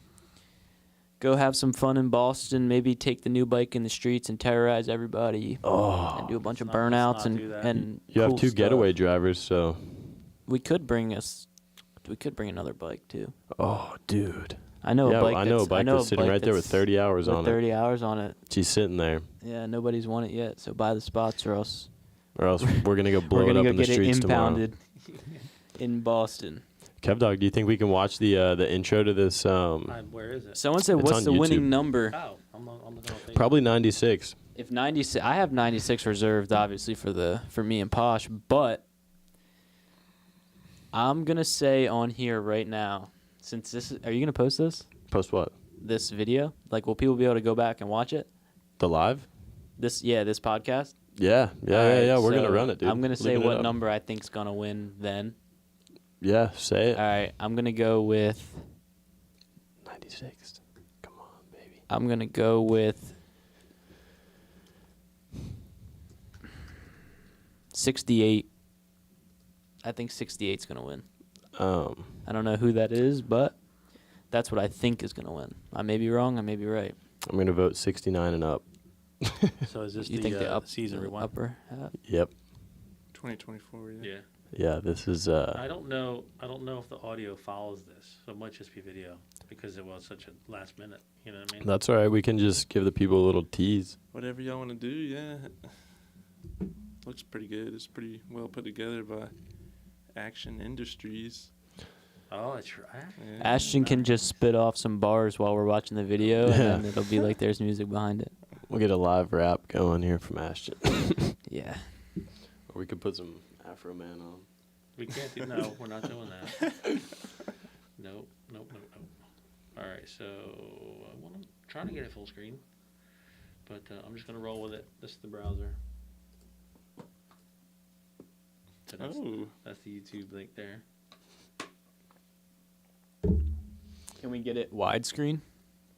S1: Go have some fun in Boston. Maybe take the new bike in the streets and terrorize everybody.
S2: Oh,
S1: And do a bunch of
S4: Let's not
S1: burnouts
S4: do that.
S1: and
S2: you have
S1: cool
S2: 2
S1: stuff.
S2: getaway drivers, so.
S1: We could bring another bike too.
S2: Oh, dude.
S1: I know
S2: Yeah,
S1: a bike.
S2: I know a bike that's sitting right there with 30 hours on it.
S1: 30 hours on it.
S2: She's sitting there,
S1: Yeah, nobody's won it yet. So buy the spots, or else
S2: or else we're gonna go blow
S1: we're
S2: it
S1: gonna
S2: up
S1: go
S2: in the
S1: get it
S2: streets tomorrow.
S1: impounded in Boston.
S2: Kev Dog, do you think we can watch the intro to this?
S4: Where is it?
S1: Someone said,
S2: It's
S1: "What's
S2: on
S1: the winning
S2: YouTube.
S1: number?"
S4: Oh, I'm looking on Facebook.
S2: Probably 96.
S1: If 96, I have 96 reserved, obviously for me and Posh, but I'm gonna say on here right now, since are you gonna post
S2: Post what?
S1: this video? Like, will people be able to go back and watch it?
S2: The live?
S1: This podcast.
S2: Yeah.
S1: Alright,
S2: We're gonna
S1: so
S2: run it, dude.
S1: I'm gonna say
S2: Looking it
S1: what
S2: up.
S1: number I think's gonna win then.
S2: Yeah, say it.
S1: All right, I'm gonna go with
S2: 96. Come on, baby.
S1: I'm gonna go with 68. I think 68's gonna win. I don't know who that is, but that's what I think is gonna win. I may be wrong. I may be right.
S2: I'm gonna vote 69 and up.
S4: So is this
S1: You think the
S4: season rewind?
S1: upper half?
S2: Yep.
S3: 2024. Yeah.
S4: Yeah.
S2: Yeah, this is
S4: I don't know if the audio follows this. So it might just be video because it was such a last minute. You know what I mean?
S2: that's all right. We can just give the people a little tease.
S3: Whatever y'all want to do, yeah. Looks pretty good. It's pretty well put together by Action Industries.
S4: Oh, that's right.
S3: Yeah.
S1: Ashton can just spit off some bars while we're watching the video,
S2: Yeah.
S1: and then it'll be like there's music behind it.
S2: We'll get a live rap going here from Ashton.
S1: Yeah.
S2: Or we could put some Afro Man on.
S4: We can't do. No, we're not doing that. Nope. All right, so I'm trying to get it full screen, but I'm just gonna roll with it. This is the browser. So that's the YouTube link there.
S1: Can we get it widescreen?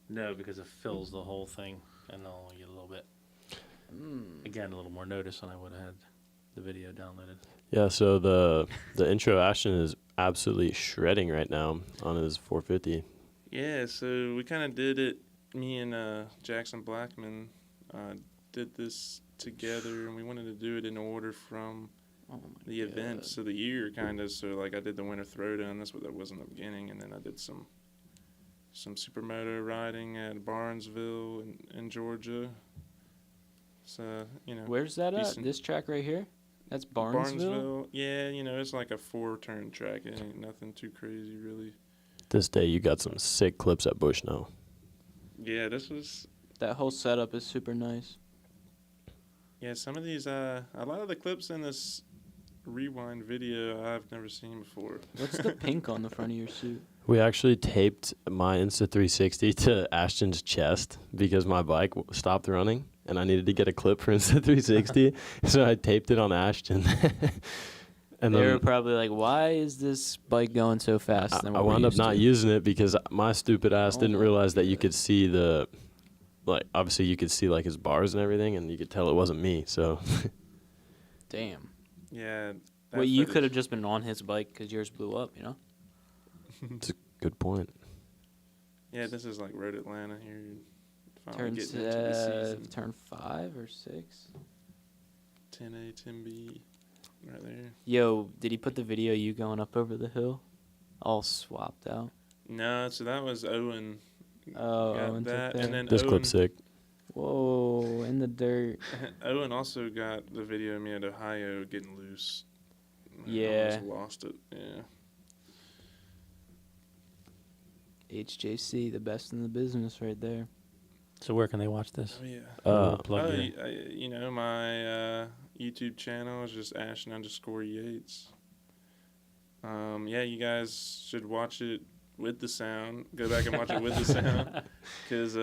S4: No, because it fills the whole thing, and I'll only get a little bit. Again, a little more notice than I would have had the video downloaded.
S2: Yeah, so the intro Ashton is absolutely shredding right now on his 450.
S3: Yeah, so we kind of did it. Me and Jackson Blackman did this together, and we wanted to do it in order from
S1: Oh my
S3: the events of the year, kind of. So, like, I did the Winter Throwdown. That's what that was in the beginning, and then I did some supermoto riding at Barnesville in Georgia. So,
S1: Where's that at?
S3: decent.
S1: This track right here? That's Barnesville?
S3: Yeah, it's like a 4-turn track. It ain't nothing too crazy, really.
S2: This day you got some sick clips at Bushnell.
S3: Yeah, this was.
S1: That whole setup is super nice.
S3: Yeah, some of these, a lot of the clips in this rewind video I've never seen before.
S1: What's the pink on the front of your suit?
S2: We actually taped my Insta360 to Ashton's chest because my bike stopped running. and I needed to get a clip for Insta360, so I taped it on Ashton. And
S1: They were
S2: then
S1: probably like, "Why is this bike going so fast?" than
S2: I
S1: what we're
S2: wound up
S1: used
S2: not
S1: to?
S2: using it because my stupid ass
S1: Oh
S2: didn't
S1: my
S2: realize that you
S1: God.
S2: could see the, like, obviously you could see like his bars and everything, and you could tell it wasn't me. So
S1: Damn.
S3: Yeah.
S1: Well, you could have just been on his bike because yours blew up, you know?
S2: it's a good point.
S3: Yeah, this is like Road Atlanta here. Finally
S1: Turns
S3: getting into the season.
S1: turn 5 or 6.
S3: 10A, 10B, right there.
S1: Yo, did he put the video of you going up over the hill? All swapped out.
S3: No, so that was Owen.
S1: Oh,
S3: got
S1: Owen took
S3: that,
S1: that.
S3: and then
S2: This
S3: Owen,
S2: clip's sick.
S1: Whoa, in the dirt.
S3: Owen also got the video of me at Ohio getting loose. I
S1: Yeah.
S3: almost lost it. Yeah.
S1: HJC, the best in the business right there.
S4: So where can they watch this?
S3: Oh yeah.
S4: Plug your-
S3: You know, my YouTube channel is just Ashton_Yates. Yeah, you guys should watch it with the sound. Go back and watch it with the sound, because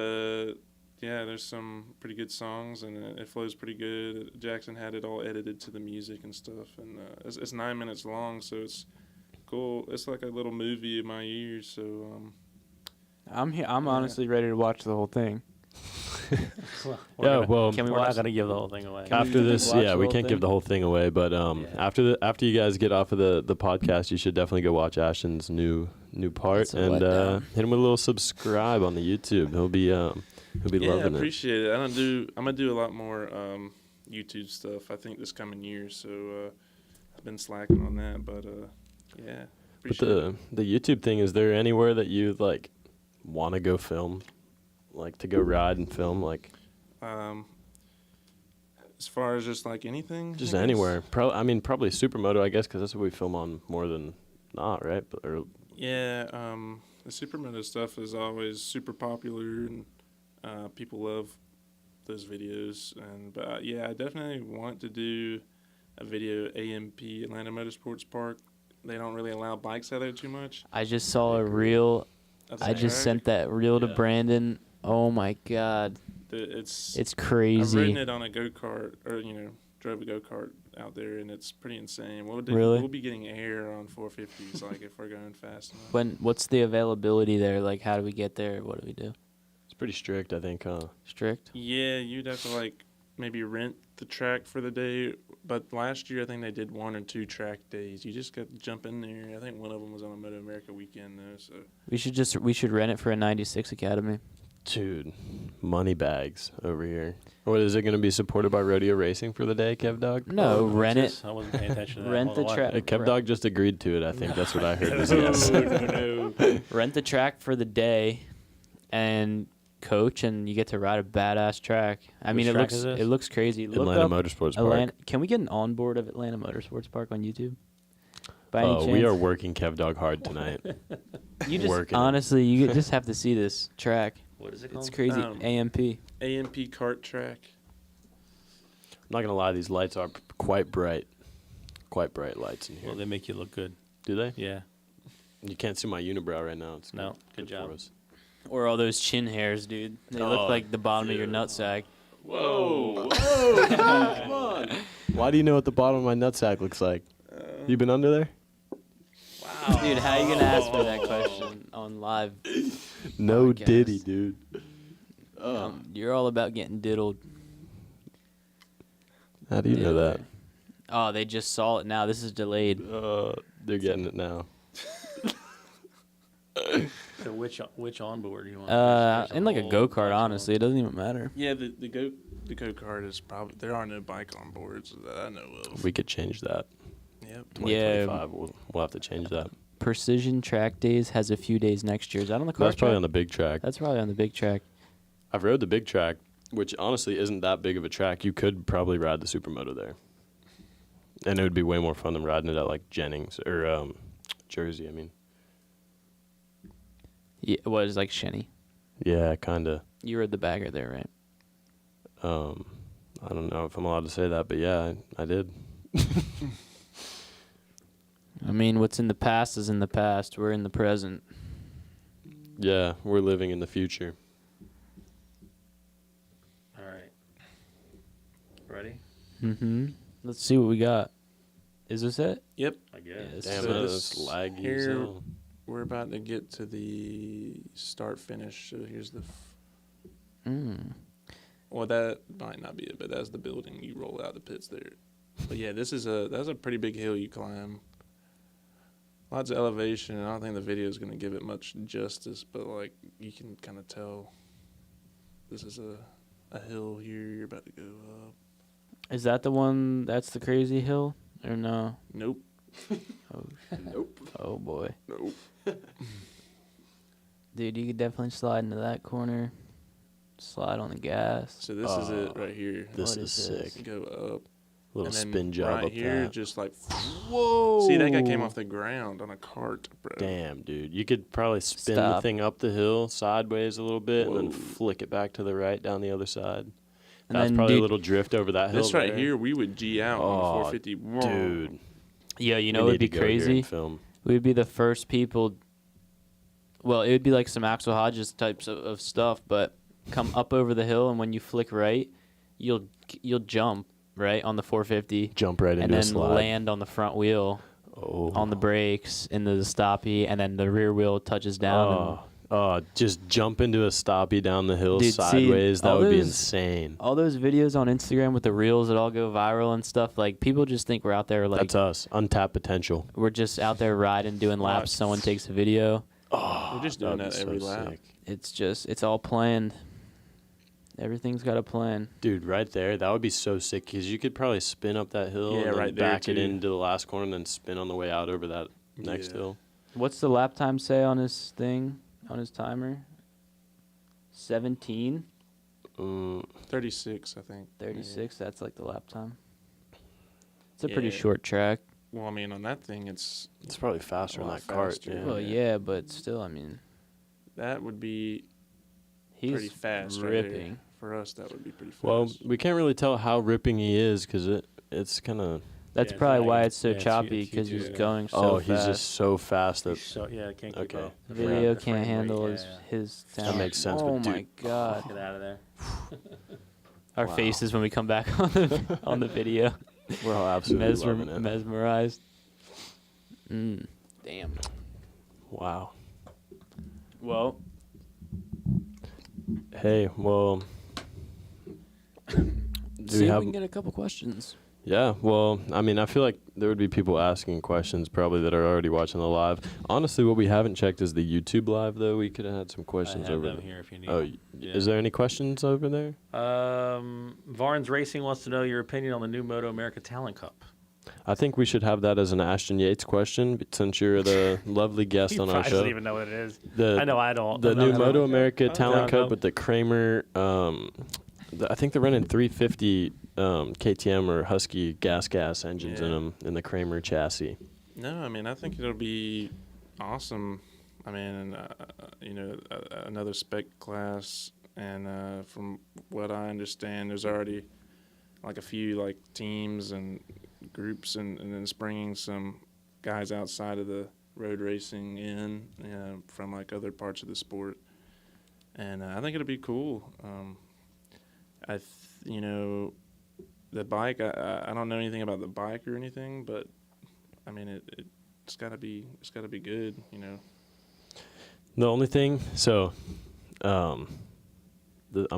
S3: yeah, there's some pretty good songs and it flows pretty good. Jackson had it all edited to the music and stuff, and it's 9 minutes long, so it's cool. It's like a little movie in my ears. So
S1: I'm
S3: Yeah.
S1: honestly ready to watch the whole thing.
S2: Yeah, well,
S1: Can we
S4: we're
S1: watch?
S4: not gonna give the whole thing away.
S1: Can we
S2: after this,
S1: watch
S2: yeah,
S1: the
S2: we
S1: whole
S2: can't give
S1: thing?
S2: the whole thing away, but
S4: Yeah.
S2: after you guys get off of the podcast, you should definitely go watch Ashton's new part
S1: That's a
S2: and
S1: letdown.
S2: hit him with a little subscribe on the YouTube. He'll be
S3: yeah, I
S2: loving it.
S3: appreciate it. I'm gonna do a lot more YouTube stuff, I think, this coming year. So I've been slacking on that, but yeah.
S2: But
S3: Appreciate it.
S2: the YouTube thing, is there anywhere that you like want to go film, like to go ride and film, like
S3: As far as just like anything,
S2: just
S3: I guess?
S2: anywhere? Probably Supermoto, I guess, because that's what we film on more than not, right? Or
S3: Yeah, the Supermoto stuff is always super popular, and people love those videos. But yeah, I definitely want to do a video AMP, Atlanta Motorsports Park. They don't really allow bikes out there too much.
S1: I just saw a reel.
S3: That's
S1: I
S3: a
S1: just
S3: track.
S1: sent that reel to
S2: Yeah.
S1: Brandon. Oh my God,
S3: It's
S1: it's
S3: I've ridden
S1: crazy.
S3: it on a go-kart, or drove a go-kart out there, and it's pretty insane.
S1: Really?
S3: We'll be getting air on 450s, like if we're going fast enough.
S1: What's the availability there? Like, how do we get there? What do we do?
S2: it's pretty strict, I think, huh?
S1: Strict?
S3: Yeah, you'd have to like maybe rent the track for the day. But last year, I think they did 1 or 2 track days. You just got to jump in there. I think one of them was on a Moto America weekend though. So
S1: We should rent it for a 96 Academy.
S2: Dude, money bags over here. What is it going to be supported by Rodeo Racing for the day, Kev Dog?
S1: No,
S4: What's
S1: rent it.
S4: this? I wasn't paying attention to that.
S1: Rent
S4: Hold
S1: the
S4: on,
S1: track.
S4: what?
S2: Kev Dog just agreed to it. I think that's what I heard. Was
S3: No,
S2: yes.
S3: no.
S1: Rent the track for the day, and coach, and you get to ride a badass track. I
S4: Which
S1: mean,
S4: track is this?
S1: it looks crazy. Look
S2: Atlanta
S1: up
S2: Motorsports
S1: Atlanta.
S2: Park.
S1: Can we get an onboard of Atlanta Motorsports Park on YouTube? By any chance?
S2: We are working Kev Dog hard tonight.
S1: You just
S2: working it.
S1: honestly, you just have to see this track.
S4: What is it
S1: It's
S4: called?
S1: crazy. AMP.
S3: AMP kart track.
S2: I'm not going to lie, these lights are quite bright. Quite bright lights in here.
S4: Well, they make you look good.
S2: Do they?
S4: Yeah.
S2: You can't see my unibrow right now. It's
S4: No, good
S2: for
S4: job.
S2: us.
S1: Or all those chin hairs, dude. They
S2: Oh,
S1: look like the bottom of your nutsack.
S2: Whoa. Whoa. Come on. Why do you know what the bottom of my nutsack looks like? You been under there?
S1: Wow. Dude, how you gonna ask me that question on live?
S2: No
S1: Podcast.
S2: diddy, dude.
S1: You're all about getting diddled.
S2: How do you know that?
S1: Oh, they just saw it now. This is delayed.
S2: They're getting it now.
S4: So which onboard do you want?
S1: In like a go kart, honestly, it doesn't even matter.
S3: Yeah, the go kart is probably, there are no bike on boards that I know of.
S2: We could change that.
S3: Yep.
S2: 2025, we'll have to change that.
S1: Precision Track Days has a few days next year. Is that on the car
S2: That's probably
S1: track?
S2: on the big track.
S1: That's probably on the big track.
S2: I've rode the big track, which honestly isn't that big of a track. You could probably ride the Supermoto there. And it would be way more fun than riding it at like Jennings or Jersey, I mean.
S1: Yeah, it was like Shenny.
S2: Yeah, kind of.
S1: You rode the bagger there, right?
S2: I don't know if I'm allowed to say that, but yeah, I did.
S1: I mean, what's in the past is in the past. We're in the present.
S2: Yeah, we're living in the future.
S4: All right. Ready?
S1: Mm-hmm. Let's see what we got. Is this it?
S3: Yep.
S4: I guess.
S2: Damn,
S3: So
S2: that
S3: this
S2: is laggy as
S3: here-
S2: hell.
S3: We're about to get to the start finish. So here's the. Well, that might not be it, but that's the building. You roll out the pits there. But yeah, that's a pretty big hill you climb. Lots of elevation, and I don't think the video is going to give it much justice. But like you can kind of tell, this is a hill here. You're about to go up.
S1: Is that the one that's the crazy hill? Or no?
S3: Nope.
S1: Oh,
S2: Nope.
S1: oh boy.
S3: Nope.
S1: Dude, you could definitely slide into that corner. Slide on the gas.
S3: So this is it right here.
S2: This
S1: What
S2: is
S1: is this?
S2: sick.
S3: Go up.
S2: Little
S3: and then
S2: spin job
S3: right
S2: up
S3: here,
S2: that.
S3: just like
S1: Whoa!
S3: see that guy came off the ground on a cart, bro.
S2: Damn, dude. You could probably spin the
S1: Stop.
S2: thing up the hill sideways a little bit and then
S3: Whoa.
S2: flick it back to the right down the other side.
S1: And
S2: That's
S1: then,
S2: probably
S1: dude,
S2: a little drift over that hill.
S3: This right
S2: there.
S3: here, we would G out on
S2: Oh,
S3: the 450.
S2: Dude.
S1: Yeah, you know
S2: we
S1: it would
S2: need
S1: be
S2: to go here and
S1: crazy.
S2: film.
S1: We'd be the first people. Well, it would be like some Axel Hodges types of stuff, but come up over the hill, and when you flick right, you'll jump right on the 450,
S2: Jump right
S1: and
S2: into a
S1: then
S2: slide.
S1: land on the front wheel
S2: Oh.
S1: on the brakes into the stoppie, and then the rear wheel touches down.
S2: Just jump into a stoppie down the hill
S1: Dude, see,
S2: sideways. That
S1: all
S2: would be
S1: those-
S2: insane.
S1: And all those videos on Instagram with the reels that all go viral and stuff, like people just think we're out there like
S2: That's us. Untapped potential.
S1: we're just out there riding, doing laps. Someone takes a video.
S3: We're just doing
S2: That'd
S3: that
S2: be
S3: every
S2: so
S3: lap.
S2: sick.
S1: It's all planned. Everything's got a plan.
S2: Dude, right there, that would be so sick because you could probably spin up that hill
S3: Yeah,
S2: and then
S3: right there,
S2: back it
S3: too.
S2: into the last corner and then spin on the way out over that next
S3: Yeah.
S2: hill.
S1: What's the lap time say on his thing, on his timer? 17?
S3: 36, I think.
S1: 36, that's like the lap time. It's a pretty
S3: Yeah.
S1: short track.
S3: Well, I mean, on that thing, it's
S2: It's probably faster
S3: A
S2: in
S3: lot
S2: that cart.
S3: faster.
S2: Yeah.
S1: Well, yeah, but still, I mean,
S3: that would be
S1: he's
S3: pretty fast. Right there.
S1: ripping.
S3: For us, that would be pretty fast.
S2: Well, we can't really tell how ripping he is because it's kind of.
S1: That's
S4: Yeah, it's
S1: probably why
S4: lagging.
S1: it's so
S4: Yeah, it's
S1: choppy
S4: huge,
S1: because he's
S3: yeah.
S1: going so
S2: Oh,
S1: fast.
S2: he's just so fast that.
S4: So yeah, I can't keep
S2: Okay.
S4: up.
S1: The video
S4: The
S1: can't
S4: frame
S1: handle
S4: rate,
S1: his
S4: yeah.
S1: his
S2: That
S1: sound.
S2: makes sense,
S1: Oh
S2: but
S1: my
S2: dude-
S1: god!
S4: Get out of there.
S1: Our
S2: Wow.
S1: faces when we come back on the on the video,
S2: We're all absolutely loving it.
S1: mesmerized. Damn.
S2: Wow.
S1: Well,
S2: Hey, well. Do
S1: see
S2: we
S1: if
S2: have?
S1: we can get a couple questions.
S2: Yeah, well, I mean, I feel like there would be people asking questions probably that are already watching the live. Honestly, what we haven't checked is the YouTube live, though. We could have had some questions
S4: I have
S2: over
S4: them
S2: there.
S4: here if you need.
S2: Oh,
S4: them. Yeah.
S2: is there any questions over there?
S4: Varnes Racing wants to know your opinion on the new Moto America Talent Cup.
S2: I think we should have that as an Ashton Yates question, but since you're the lovely guest
S4: He
S2: on our
S4: probably
S2: show.
S4: doesn't even know what it is.
S2: The,
S4: I know I don't.
S2: The
S4: No,
S2: new
S4: no,
S2: Moto
S4: no.
S2: America Talent
S4: no.
S2: Cup with the Kramer. I think they're running 350 KTM or Husky gas engines in
S3: Yeah.
S2: them in the Kramer chassis.
S3: No, I mean, I think it'll be awesome. I mean, another spec class, and from what I understand, there's already like a few like teams and groups, and then bringing some guys outside of the road racing in from like other parts of the sport, and I think it'll be cool. The bike. I don't know anything about the bike or anything, but I mean it's gotta be good.
S2: The only thing, so, I'm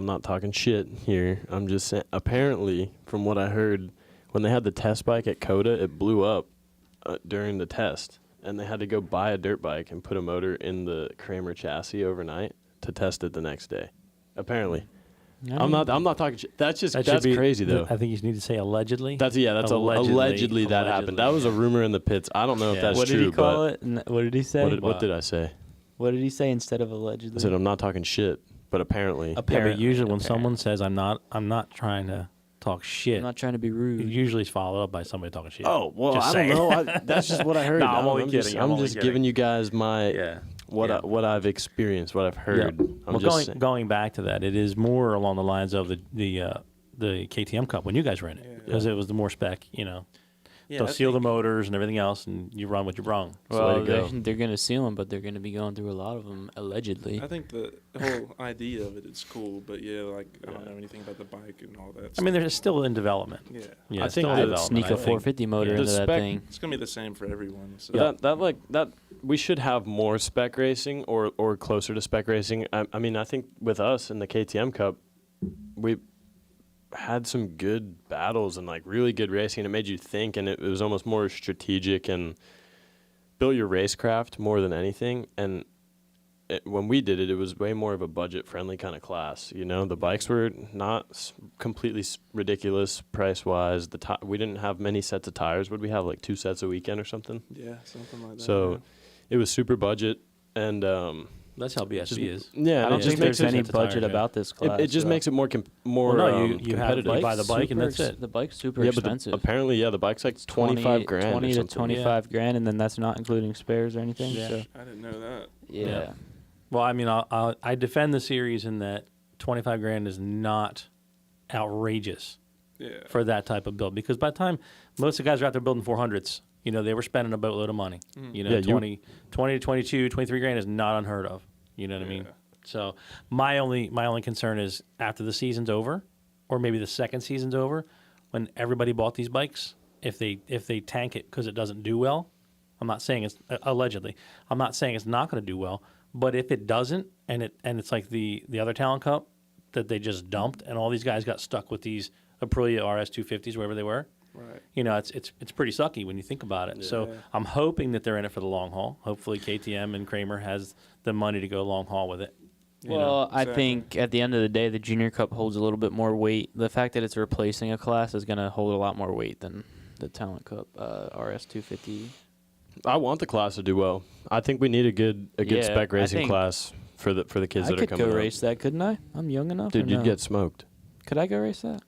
S2: not talking shit here. I'm just saying, apparently, from what I heard, when they had the test bike at COTA, it blew up during the test, and they had to go buy a dirt bike and put a motor in the Kramer chassis overnight to test it the next day. Apparently, I'm not talking shit. That's crazy though.
S4: I think you need to say allegedly.
S2: That's allegedly that happened. That was a rumor in the pits. I don't know if
S4: Yeah.
S2: that's
S1: What
S2: true.
S1: did he call
S2: but
S1: it? What did he say?
S2: What did I say?
S1: What did he say instead of allegedly?
S2: I said I'm not talking shit, but apparently.
S4: Yeah, but usually when
S1: Apparently.
S4: someone says I'm not trying to talk shit,
S1: I'm not trying to be
S4: it
S1: rude.
S4: usually is followed up by somebody talking shit.
S2: Oh well,
S4: Just
S2: I
S4: saying.
S2: don't know. That's just what I heard.
S4: No, I'm only
S2: just,
S4: kidding.
S2: I'm
S4: I'm only
S2: just
S4: kidding.
S2: giving you guys my
S4: yeah.
S2: what I've experienced, what I've heard. I'm
S4: Well,
S2: just saying.
S4: going back to that, it is more along the lines of the KTM Cup when you guys ran it because it was the more spec,
S3: Yeah,
S4: They'll
S3: I
S4: seal the
S3: think-
S4: motors and everything else, and you run what you brung.
S2: That's the way
S1: Well,
S2: to go.
S1: they're going to seal them, but they're going to be going through a lot of them, allegedly.
S3: I think the whole idea of it is cool, but yeah, like I don't
S2: Yeah.
S3: know anything about the bike and all that.
S4: I mean, they're still in development.
S3: yeah,
S4: Yeah,
S2: I
S4: it's
S2: think
S4: still in
S2: I'd
S1: I'd
S4: development.
S1: sneak
S4: I
S1: a
S4: think.
S1: 450 motor
S4: Yeah.
S1: into
S2: The
S1: that
S2: spec-
S1: thing.
S3: it's gonna be the same for everyone. So
S4: Yeah.
S2: That we should have more spec racing or closer to spec racing. I mean, I think with us in the KTM Cup, we had some good battles and like really good racing. It made you think, and it was almost more strategic and built your racecraft more than anything. And when we did it, it was way more of a budget-friendly kind of class. You know, the bikes were not completely ridiculous price-wise. We didn't have many sets of tires. Would we have like 2 sets a weekend or something?
S3: yeah, something like that.
S2: So it was super budget, and
S4: That's how BSB
S2: just-
S4: is.
S2: yeah,
S1: I
S2: and
S1: don't
S2: it
S1: think
S2: just
S1: there's
S2: makes
S1: any
S4: Sets of tires,
S1: budget
S4: yeah.
S1: about this class.
S2: it just makes it more more
S4: Well, no, you have
S2: competitive.
S4: bike- buy the bike and that's
S1: super
S4: it.
S1: The bike's super
S2: yeah,
S1: expensive.
S2: but apparently, yeah, the bike's like 25 grand
S1: 20
S2: or
S1: to
S2: something.
S1: 25 grand, and then that's not including spares or anything.
S4: Yeah.
S1: So,
S3: I didn't know that.
S1: yeah.
S4: Yeah. Well, I mean, I defend the series in that 25 grand is not outrageous
S3: Yeah,
S4: for that type of build, because by the time most of the guys are out there building 400s, you know, they were spending a boatload of money. You know,
S2: Yeah, you-
S4: 20 to 22, 23 grand is not unheard of. You know what I mean?
S3: Yeah.
S4: So my only concern is after the season's over, or maybe the second season's over, when everybody bought these bikes, if they tank it because it doesn't do well. I'm not saying it's allegedly. I'm not saying it's not going to do well, but if it doesn't, and it's like the other Talent Cup that they just dumped, and all these guys got stuck with these Aprilia RS 250s wherever they were.
S3: right.
S4: You know, it's pretty sucky when you think about it. So
S3: Yeah.
S4: I'm hoping that they're in it for the long haul. Hopefully KTM and Kramer has the money to go long haul with it. You know?
S1: Well, I
S3: exactly.
S1: think at the end of the day, the Junior Cup holds a little bit more weight. The fact that it's replacing a class is going to hold a lot more weight than the Talent Cup RS 250.
S2: I want the class to do well. I think we need a good
S1: Yeah,
S2: spec
S1: I
S2: racing
S1: think
S2: class for the kids
S1: I
S2: that are
S1: could
S2: coming
S1: go
S2: up.
S1: race that, couldn't I? I'm young enough.
S2: Dude,
S1: or
S2: you'd
S1: no?
S2: get smoked.
S1: Could I go race that?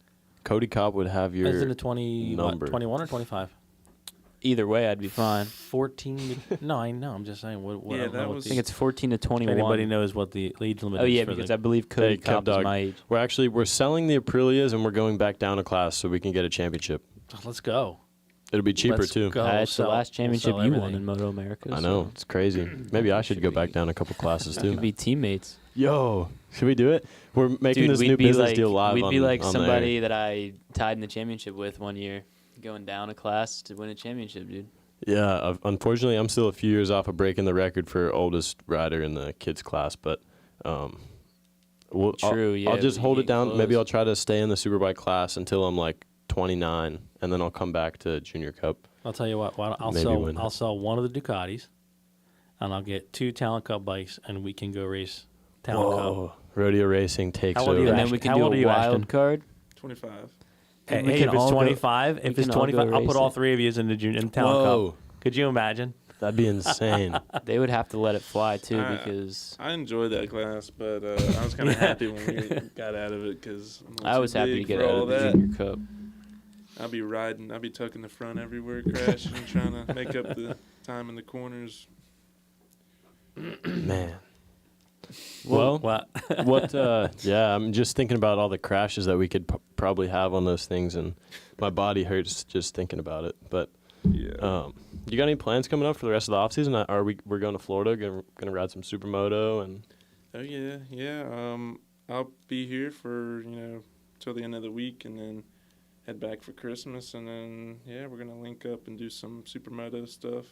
S2: Cody Cobb would have your
S4: Is it a 20,
S2: number.
S4: 21 or 25?
S1: Either way, I'd be fine.
S4: 14 to, no, I know. I'm just saying. What
S3: Yeah,
S4: I don't
S3: that
S4: know what
S3: was-
S1: I think it's 14 to
S4: if
S1: 21.
S4: anybody knows what the age limit
S1: Oh
S4: is
S1: yeah,
S4: for
S1: because
S4: the,
S1: I believe Cody
S2: Kev
S1: Cobb is
S2: Dog.
S1: my age.
S2: We're selling the Aprilias and we're going back down a class so we can get a championship.
S4: let's go.
S2: It'll be cheaper
S4: Let's
S2: too.
S4: go.
S1: It's the
S4: sell-
S1: last
S4: we'll
S1: championship
S4: sell
S1: you won
S4: everything.
S1: in Moto America.
S2: I know, it's crazy. Maybe I should go back down a couple classes
S1: We
S2: too.
S1: could be teammates.
S2: Yo, should we do it? We're making
S1: Dude,
S2: this
S1: we'd
S2: new
S1: be
S2: business
S1: like,
S2: deal live
S1: We'd be
S2: on-
S1: like
S2: on the air.
S1: somebody that I tied in the championship with one year, going down a class to win a championship, dude.
S2: Yeah, unfortunately, I'm still a few years off of breaking the record for oldest rider in the kids class, but
S1: True, yeah,
S2: I'll just
S1: but
S2: hold
S1: you
S2: it down.
S1: get
S2: Maybe
S1: close.
S2: I'll try to stay in the Superbike class until I'm like 29, and then I'll come back to Junior Cup.
S4: I'll tell you what. I'll
S2: Maybe win it.
S4: sell one of the Ducatis, and I'll get 2 Talent Cup bikes, and we can go race Talent Cup.
S2: Whoa, rodeo racing takes
S4: How old are
S2: over.
S4: you,
S1: And then
S4: Ashton?
S1: we can
S4: How
S1: do
S4: old are
S1: a
S4: you, Ashton?
S1: wild card.
S3: 25.
S1: And
S4: Hey,
S1: we can
S4: if it's
S1: all go-
S4: 25,
S1: we
S4: if it's
S1: can all go
S4: 25, I'll
S1: race
S4: put all
S1: it.
S4: 3 of you in the Talent
S2: Whoa,
S4: Cup. Could you imagine?
S2: that'd be insane.
S1: They would have to let it fly too
S3: Uh,
S1: because
S3: I enjoyed that class, but I was kind of happy when we got out of it because
S1: I was happy to get out of the
S3: that.
S1: Junior Cup.
S3: I'll be riding. I'll be tucking the front everywhere, crashing, trying to make up the time in the corners.
S2: Man. Well,
S4: What?
S2: what? Yeah, I'm just thinking about all the crashes that we could probably have on those things, and my body hurts just thinking about it. But
S3: Yeah.
S2: you got any plans coming up for the rest of the off season? We're going to Florida, gonna ride some supermoto, and
S3: Oh yeah. I'll be here for till the end of the week, and then head back for Christmas, and then we're gonna link up and do some supermoto stuff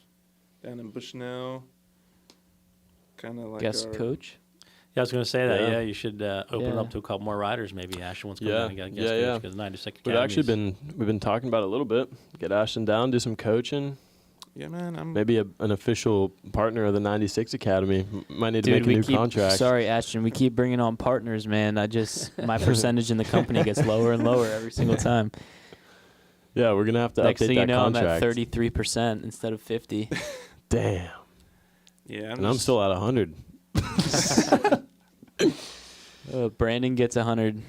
S3: down in Bushnell. Kind of like
S1: Guest
S3: our,
S1: coach.
S4: Yeah, I was going to say that.
S2: Yeah.
S4: Yeah, you should open
S1: Yeah.
S4: up to a couple more riders. Maybe Ashton wants to come
S2: Yeah,
S4: down and get a guest
S2: yeah, yeah.
S4: coach because 96
S2: we've actually we've been talking about it a little bit. Get Ashton down, do some coaching.
S3: Yeah, man. I'm
S2: Maybe an official partner of the 96 Academy. Might need to
S1: Dude,
S2: make a
S1: we
S2: new
S1: keep.
S2: contract.
S1: Sorry, Ashton. We keep bringing on partners, man. My percentage in the company gets lower and lower every single time.
S2: Yeah, we're gonna have to
S1: Next
S2: update
S1: thing you
S2: that
S1: know,
S2: contract.
S1: I'm at 33% instead of 50.
S2: Damn,
S3: yeah.
S2: and I'm still at 100.
S1: Brandon gets 100.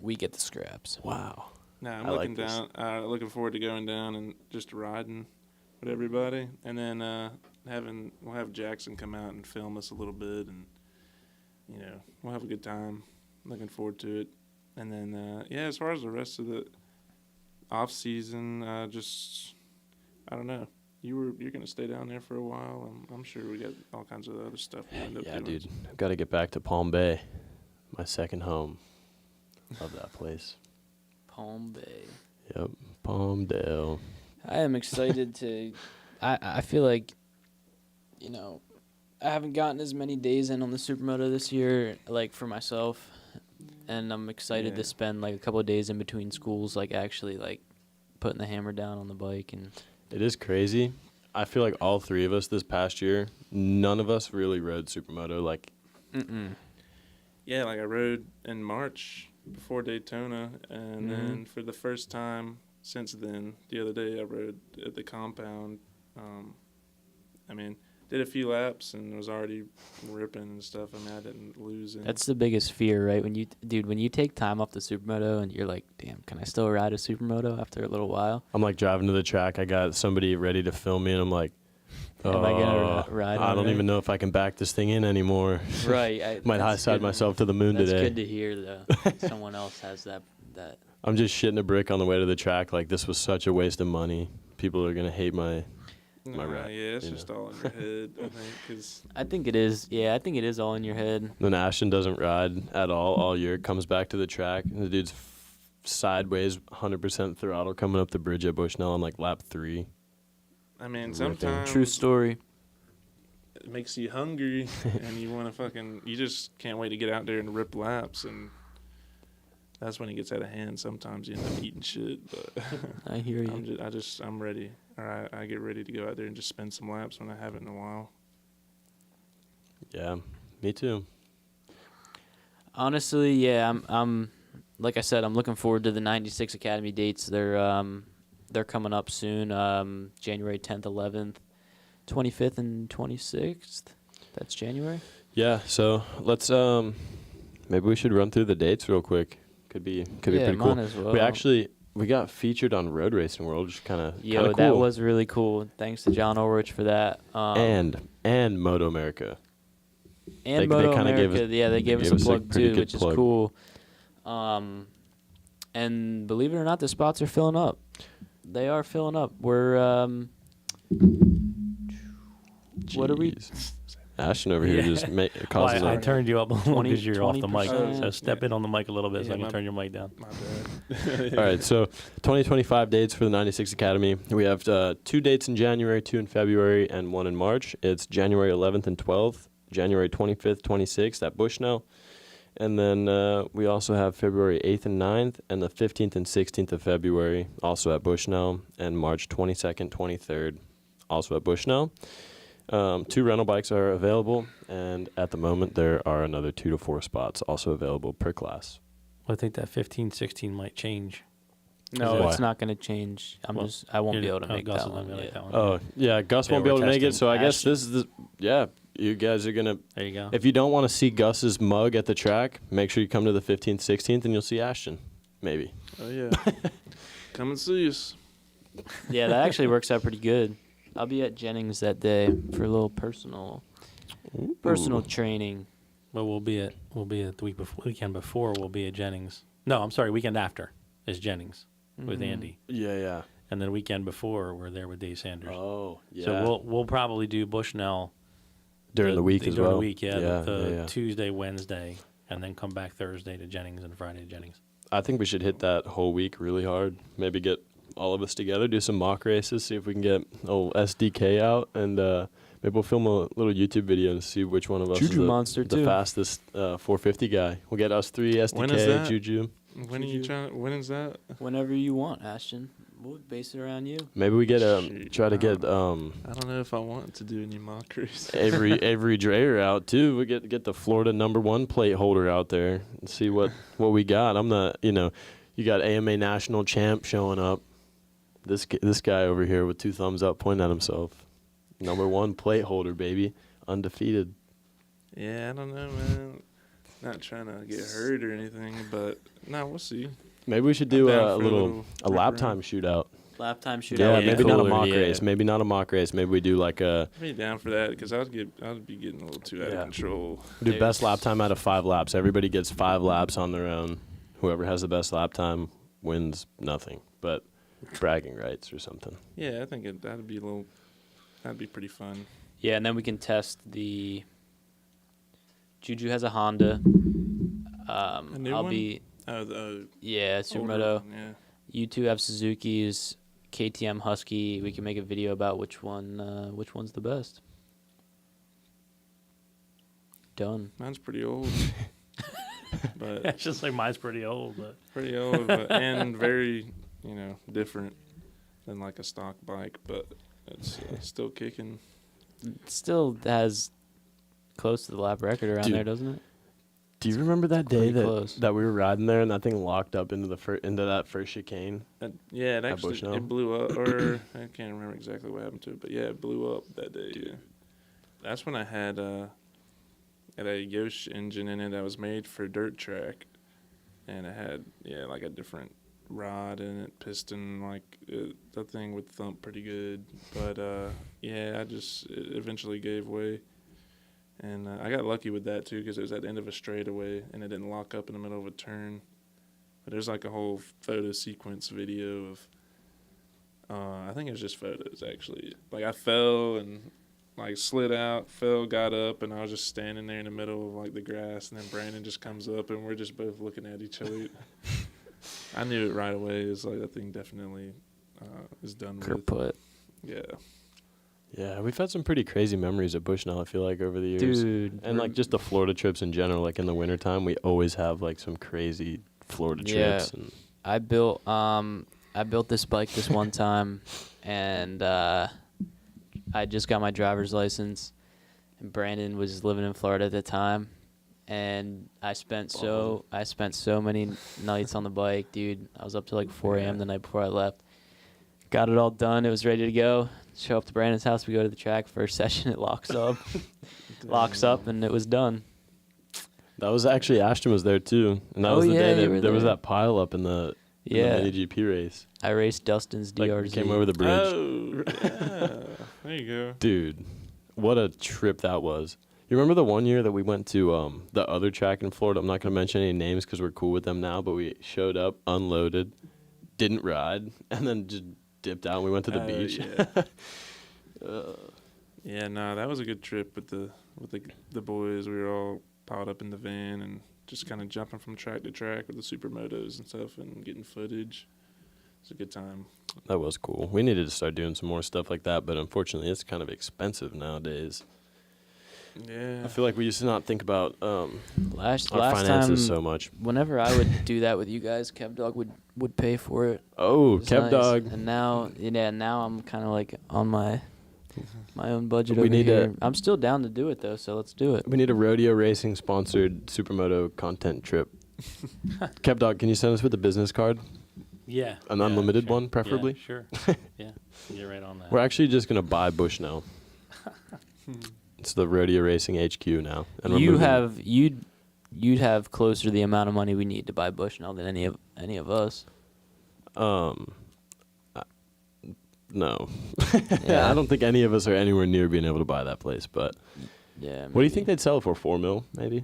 S1: We get the scraps.
S2: Wow.
S3: Nah, I'm
S2: I like
S3: looking
S2: this.
S3: down. Looking forward to going down and just riding with everybody, and then we'll have Jackson come out and film us a little bit, and we'll have a good time. Looking forward to it, and then as far as the rest of the off season, just I don't know. You're gonna stay down there for a while. I'm sure we got all kinds of other stuff we end up
S2: Yeah,
S3: doing.
S2: dude. I've got to get back to Palm Bay, my second home. Love that place.
S1: Palm Bay.
S2: Yep, Palmdale.
S1: I am excited to. I feel like, you know, I haven't gotten as many days in on the Supermoto this year, like for myself, and I'm excited to spend like a couple of days in between schools, like actually like putting the hammer down on the bike. And
S2: It is crazy. I feel like all three of us this past year, none of us really rode Supermoto. Like,
S3: Yeah, like I rode in March before Daytona, and then for the first time since then, the other day I rode at the compound. I mean, did a few laps and was already ripping and stuff. I mean, I didn't lose any.
S1: that's the biggest fear, right? When you take time off the Supermoto and you're like, damn, can I still ride a Supermoto after a little while?
S2: I'm like driving to the track. I got somebody ready to film me, and I'm like,
S1: Am I gonna ride
S2: I
S1: on
S2: don't
S1: it?
S2: even know if I can back this thing in anymore.
S1: Right.
S2: Might high side myself to the moon
S1: That's
S2: today.
S1: good to hear, though. Someone else has that.
S2: I'm just shitting a brick on the way to the track. Like, this was such a waste of money. People are going to hate my rap.
S3: Yeah, it's
S2: you
S3: just all in your head, I think, because
S1: I think it is. Yeah, I think it is all in your head.
S2: Then Ashton doesn't ride at all year. Comes back to the track. And the dude's sideways, 100% throttle coming up the bridge at Bushnell on like lap 3.
S3: I mean,
S2: Ripping.
S3: sometimes
S1: True story.
S3: it makes you hungry and you want to you just can't wait to get out there and rip laps, and that's when it gets out of hand. Sometimes you end up eating shit, but
S1: I hear you.
S3: I'm ready. Or I get ready to go out there and just spin some laps when I haven't in a while.
S2: Yeah, me too.
S1: Honestly, yeah, I'm like I said, I'm looking forward to the 96 Academy dates. They're coming up soon. January 10th, 11th, 25th, and 26th. That's January.
S2: Yeah, so let's maybe we should run through the dates real quick. Could be pretty cool.
S1: As well.
S2: We got featured on Road Racing World, which kind of
S1: Yo,
S2: cool.
S1: that was really cool. Thanks to John Ulrich for that.
S2: And Moto America.
S1: And
S2: they
S1: Moto
S2: kinda gave
S1: America,
S2: us-
S1: they gave us
S2: gave
S1: a
S2: us a
S1: plug
S2: pretty
S1: too,
S2: good
S1: which
S2: plug.
S1: is cool. And believe it or not, the spots are filling up. They are filling up. We're what are we?
S2: Jeez. Ashton over here just causes
S4: I
S2: a
S4: turned you up a little because you're off the mic.
S1: 20%.
S4: So step in on the mic a little bit so
S3: Yeah,
S4: I can
S3: my-
S4: turn your mic down.
S3: My bad.
S2: All right, so 2025 dates for the 96 Academy. We have 2 dates in January, 2 in February, and 1 in March. It's January 11th and 12th, January 25th, 26th at Bushnell. And then we also have February 8th and 9th, and the 15th and 16th of February, also at Bushnell, and March 22nd, 23rd, also at Bushnell. 2 rental bikes are available, and at the moment there are another 2 to 4 spots also available per class.
S4: I think that 15, 16 might change.
S1: No,
S2: Why?
S1: it's not going to change. I won't be able to make
S4: Gus
S1: that
S4: will
S1: one.
S4: not be able to
S1: Yeah.
S4: make that one.
S2: Oh, yeah, Gus
S4: They
S2: won't be
S4: were
S2: able to make it,
S4: testing
S2: so I guess
S1: Ashton.
S2: this is you guys are going to,
S4: There you go.
S2: if you don't want to see Gus's mug at the track, make sure you come to the 15th, 16th, and you'll see Ashton, maybe.
S3: Oh yeah, come and see us.
S1: Yeah, that actually works out pretty good. I'll be at Jennings that day for a little personal training.
S4: But we'll be at the weekend before. We'll be at Jennings. No, I'm sorry. Weekend after is Jennings with Andy,
S2: Yeah.
S4: and then weekend before we're there with Dave Sanders.
S2: Oh, yeah.
S4: So we'll probably do Bushnell
S2: during the week as well.
S4: During the week, yeah. The
S2: yeah.
S4: Tuesday, Wednesday, and then come back Thursday to Jennings and Friday to Jennings.
S2: I think we should hit that whole week really hard. Maybe get all of us together, do some mock races, see if we can get old SDK out, and maybe we'll film a little YouTube video and see which one of us
S1: Juju
S2: is
S1: Monster,
S2: the
S1: too.
S2: fastest 450 guy. We'll get us 3 SDK,
S3: When is that?
S2: Juju.
S3: When are you trying? When is that?
S1: Whenever you want, Ashton. We'll base it around you.
S2: Maybe we get
S3: Shoot,
S2: try to get
S3: I don't know if I want to do any mock races.
S2: Avery Dreyer out too. We get the Florida #1 plate holder out there and see what we got. I'm not, you got AMA national champ showing up. This guy over here with 2 thumbs up pointing at himself. #1 plate holder, baby. Undefeated.
S3: Yeah, I don't know, man. Not trying to get hurt or anything, but no, we'll see.
S2: Maybe we should do
S3: I'm down
S2: a
S3: for
S2: little
S3: rip
S2: lap
S3: around.
S2: time shootout.
S1: Lap time shootout.
S2: Yeah,
S1: would be
S2: maybe not a
S1: cooler,
S2: mock
S1: yeah.
S2: race. Maybe not a mock race. Maybe we do like a
S3: I'd be down for that because I'd be getting a little too out
S2: Yeah.
S3: of control.
S2: do
S1: Dude.
S2: best lap time out of 5 laps. Everybody gets 5 laps on their own. Whoever has the best lap time wins nothing. But bragging rights or something.
S3: Yeah, I think that'd be pretty fun.
S1: Yeah, and then we can test the. Juju has a Honda.
S3: A new
S1: I'll
S3: one?
S1: be. Yeah,
S3: older
S1: Supermoto.
S3: one, yeah.
S1: You two have Suzuki's, KTM Husky. We can make a video about which one's the best. Done.
S3: Mine's pretty old. But
S4: It's just like mine's pretty old, but
S3: pretty old, and very, different than like a stock bike, but it's still kicking.
S1: It still has close to the lap record around
S2: Dude.
S1: there, doesn't it?
S2: Do you remember that day
S1: Pretty close.
S2: that we were riding there and that thing locked up into that first chicane?
S3: Yeah, it
S2: At
S3: actually
S2: Bushnell?
S3: it blew up, or I can't remember exactly what happened to it, but yeah, it blew up that day. Yeah, that's when I had a Yosh engine in it that was made for dirt track, and it had like a different rod in it, piston, like that thing would thump pretty good, but it eventually gave way. And I got lucky with that, too, because it was at the end of a straightaway, and it didn't lock up in the middle of a turn. But there's, like, a whole photo sequence video of, I think it was just photos, actually. Like, I fell and, like, slid out, fell, got up, and I was just standing there in the middle of, like, the grass. And then Brandon just comes up, and we're just both looking at each other. I knew it right away. It was like, that thing definitely is done with.
S1: Kerput.
S3: Yeah.
S2: Yeah, we've had some pretty crazy memories at Bushnell, I feel like, over the years.
S1: Dude.
S2: And, like, just the Florida trips in general, like, in the wintertime, we always have, like, some crazy Florida trips. And
S1: I built this bike this one time, and I just got my driver's license, and Brandon was living in Florida at the time, and I spent so many nights on the bike, dude. I was up till like 4 a.m. the night before I left. Got it all done. It was ready to go. Show up to Brandon's house. We go to the track. First session, it locks up. And it was done.
S2: that was actually, Ashton was there, too. And that was the day that there was that pile up in the mini GP race.
S1: I raced Dustin's
S2: Like,
S1: DRZ.
S2: we came over the bridge.
S3: Oh, yeah. There you go.
S2: Dude, what a trip that was. You remember the one year that we went to the other track in Florida? I'm not going to mention any names because we're cool with them now, but we showed up, unloaded, didn't ride, and then just dipped out and we went to the beach.
S3: Yeah. No, that was a good trip with the boys. We were all piled up in the van and just kind of jumping from track to track with the supermotos and stuff and getting footage. It's a good time.
S2: That was cool. We needed to start doing some more stuff like that, but unfortunately it's kind of expensive nowadays.
S3: Yeah.
S2: I feel like we used to not think about
S1: Last
S2: our
S1: time,
S2: finances so much.
S1: whenever I would do that with you guys, Kev Dog would pay for it.
S2: Oh,
S1: It was
S2: Kev
S1: nice.
S2: Dog.
S1: And now I'm kind of like on my own budget
S2: We
S1: over
S2: need
S1: here.
S2: to-
S1: I'm still down to do it though, so let's do it.
S2: We need a rodeo racing sponsored supermoto content trip. Kev Dog, can you send us with a business card?
S4: yeah.
S2: An
S4: Yeah,
S2: unlimited
S4: sure.
S2: one, preferably?
S4: Yeah, sure. Yeah. Get right on that.
S2: We're actually just going to buy Bushnell. It's the rodeo racing HQ now. And we're moving-
S1: You'd have closer to the amount of money we need to buy Bushnell than any of us.
S2: No.
S1: Yeah.
S2: I don't think any of us are anywhere near being able to buy that place, but
S1: Yeah.
S2: what do you think they'd sell it for? 4 mil, maybe?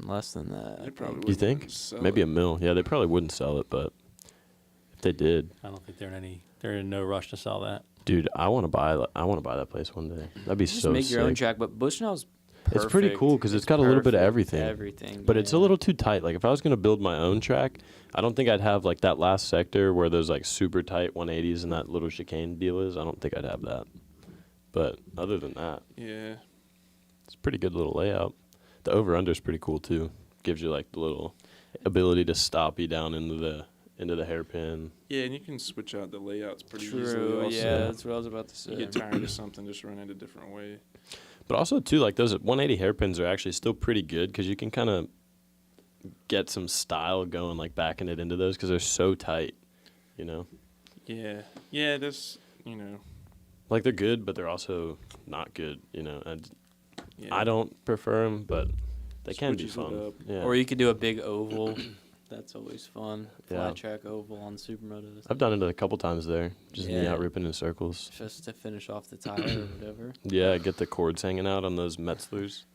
S1: Less than that.
S3: They probably
S2: You
S3: wouldn't
S2: think?
S3: sell
S2: Maybe
S3: it.
S2: a mil. Yeah, they probably wouldn't sell it, but if they did,
S4: I don't think they're in no rush to sell that.
S2: dude, I want to buy that place one day. That'd be
S1: Just
S2: so
S1: make
S2: sick.
S1: your own track, but Bushnell's perfect.
S2: It's pretty cool because it's got a little bit of
S1: perfect.
S2: everything.
S1: Everything.
S2: But it's a
S1: yeah.
S2: little too tight. Like if I was going to build my own track, I don't think I'd have like that last sector where there's like super tight 180s and that little chicane deal is. I don't think I'd have that. But other than that,
S3: Yeah.
S2: it's a pretty good little layout. The over-under is pretty cool too. Gives you like the little ability to stop you down into the hairpin.
S3: Yeah, and you can switch out the layouts pretty
S1: True.
S3: easily. Also.
S1: Yeah, that's what I was about to say.
S3: You get tired of something, just run it a different way.
S2: But also too, like those 180 hairpins are actually still pretty good because you can kind of get some style going, like backing it into those because they're so tight, you know.
S3: Yeah. Yeah, that's,
S2: Like they're good, but they're also not good, you know.
S3: yeah.
S2: I don't prefer them, but they can be
S3: Switches it
S2: fun.
S3: up.
S2: Yeah.
S1: Or you could do a big oval. That's always fun.
S2: Yeah.
S1: Flat track oval on supermotos.
S2: I've done it a couple times there, just me
S1: Yeah.
S2: out ripping in circles.
S1: Just to finish off the tire or whatever.
S2: Yeah, get the cords hanging out on those Metzlers.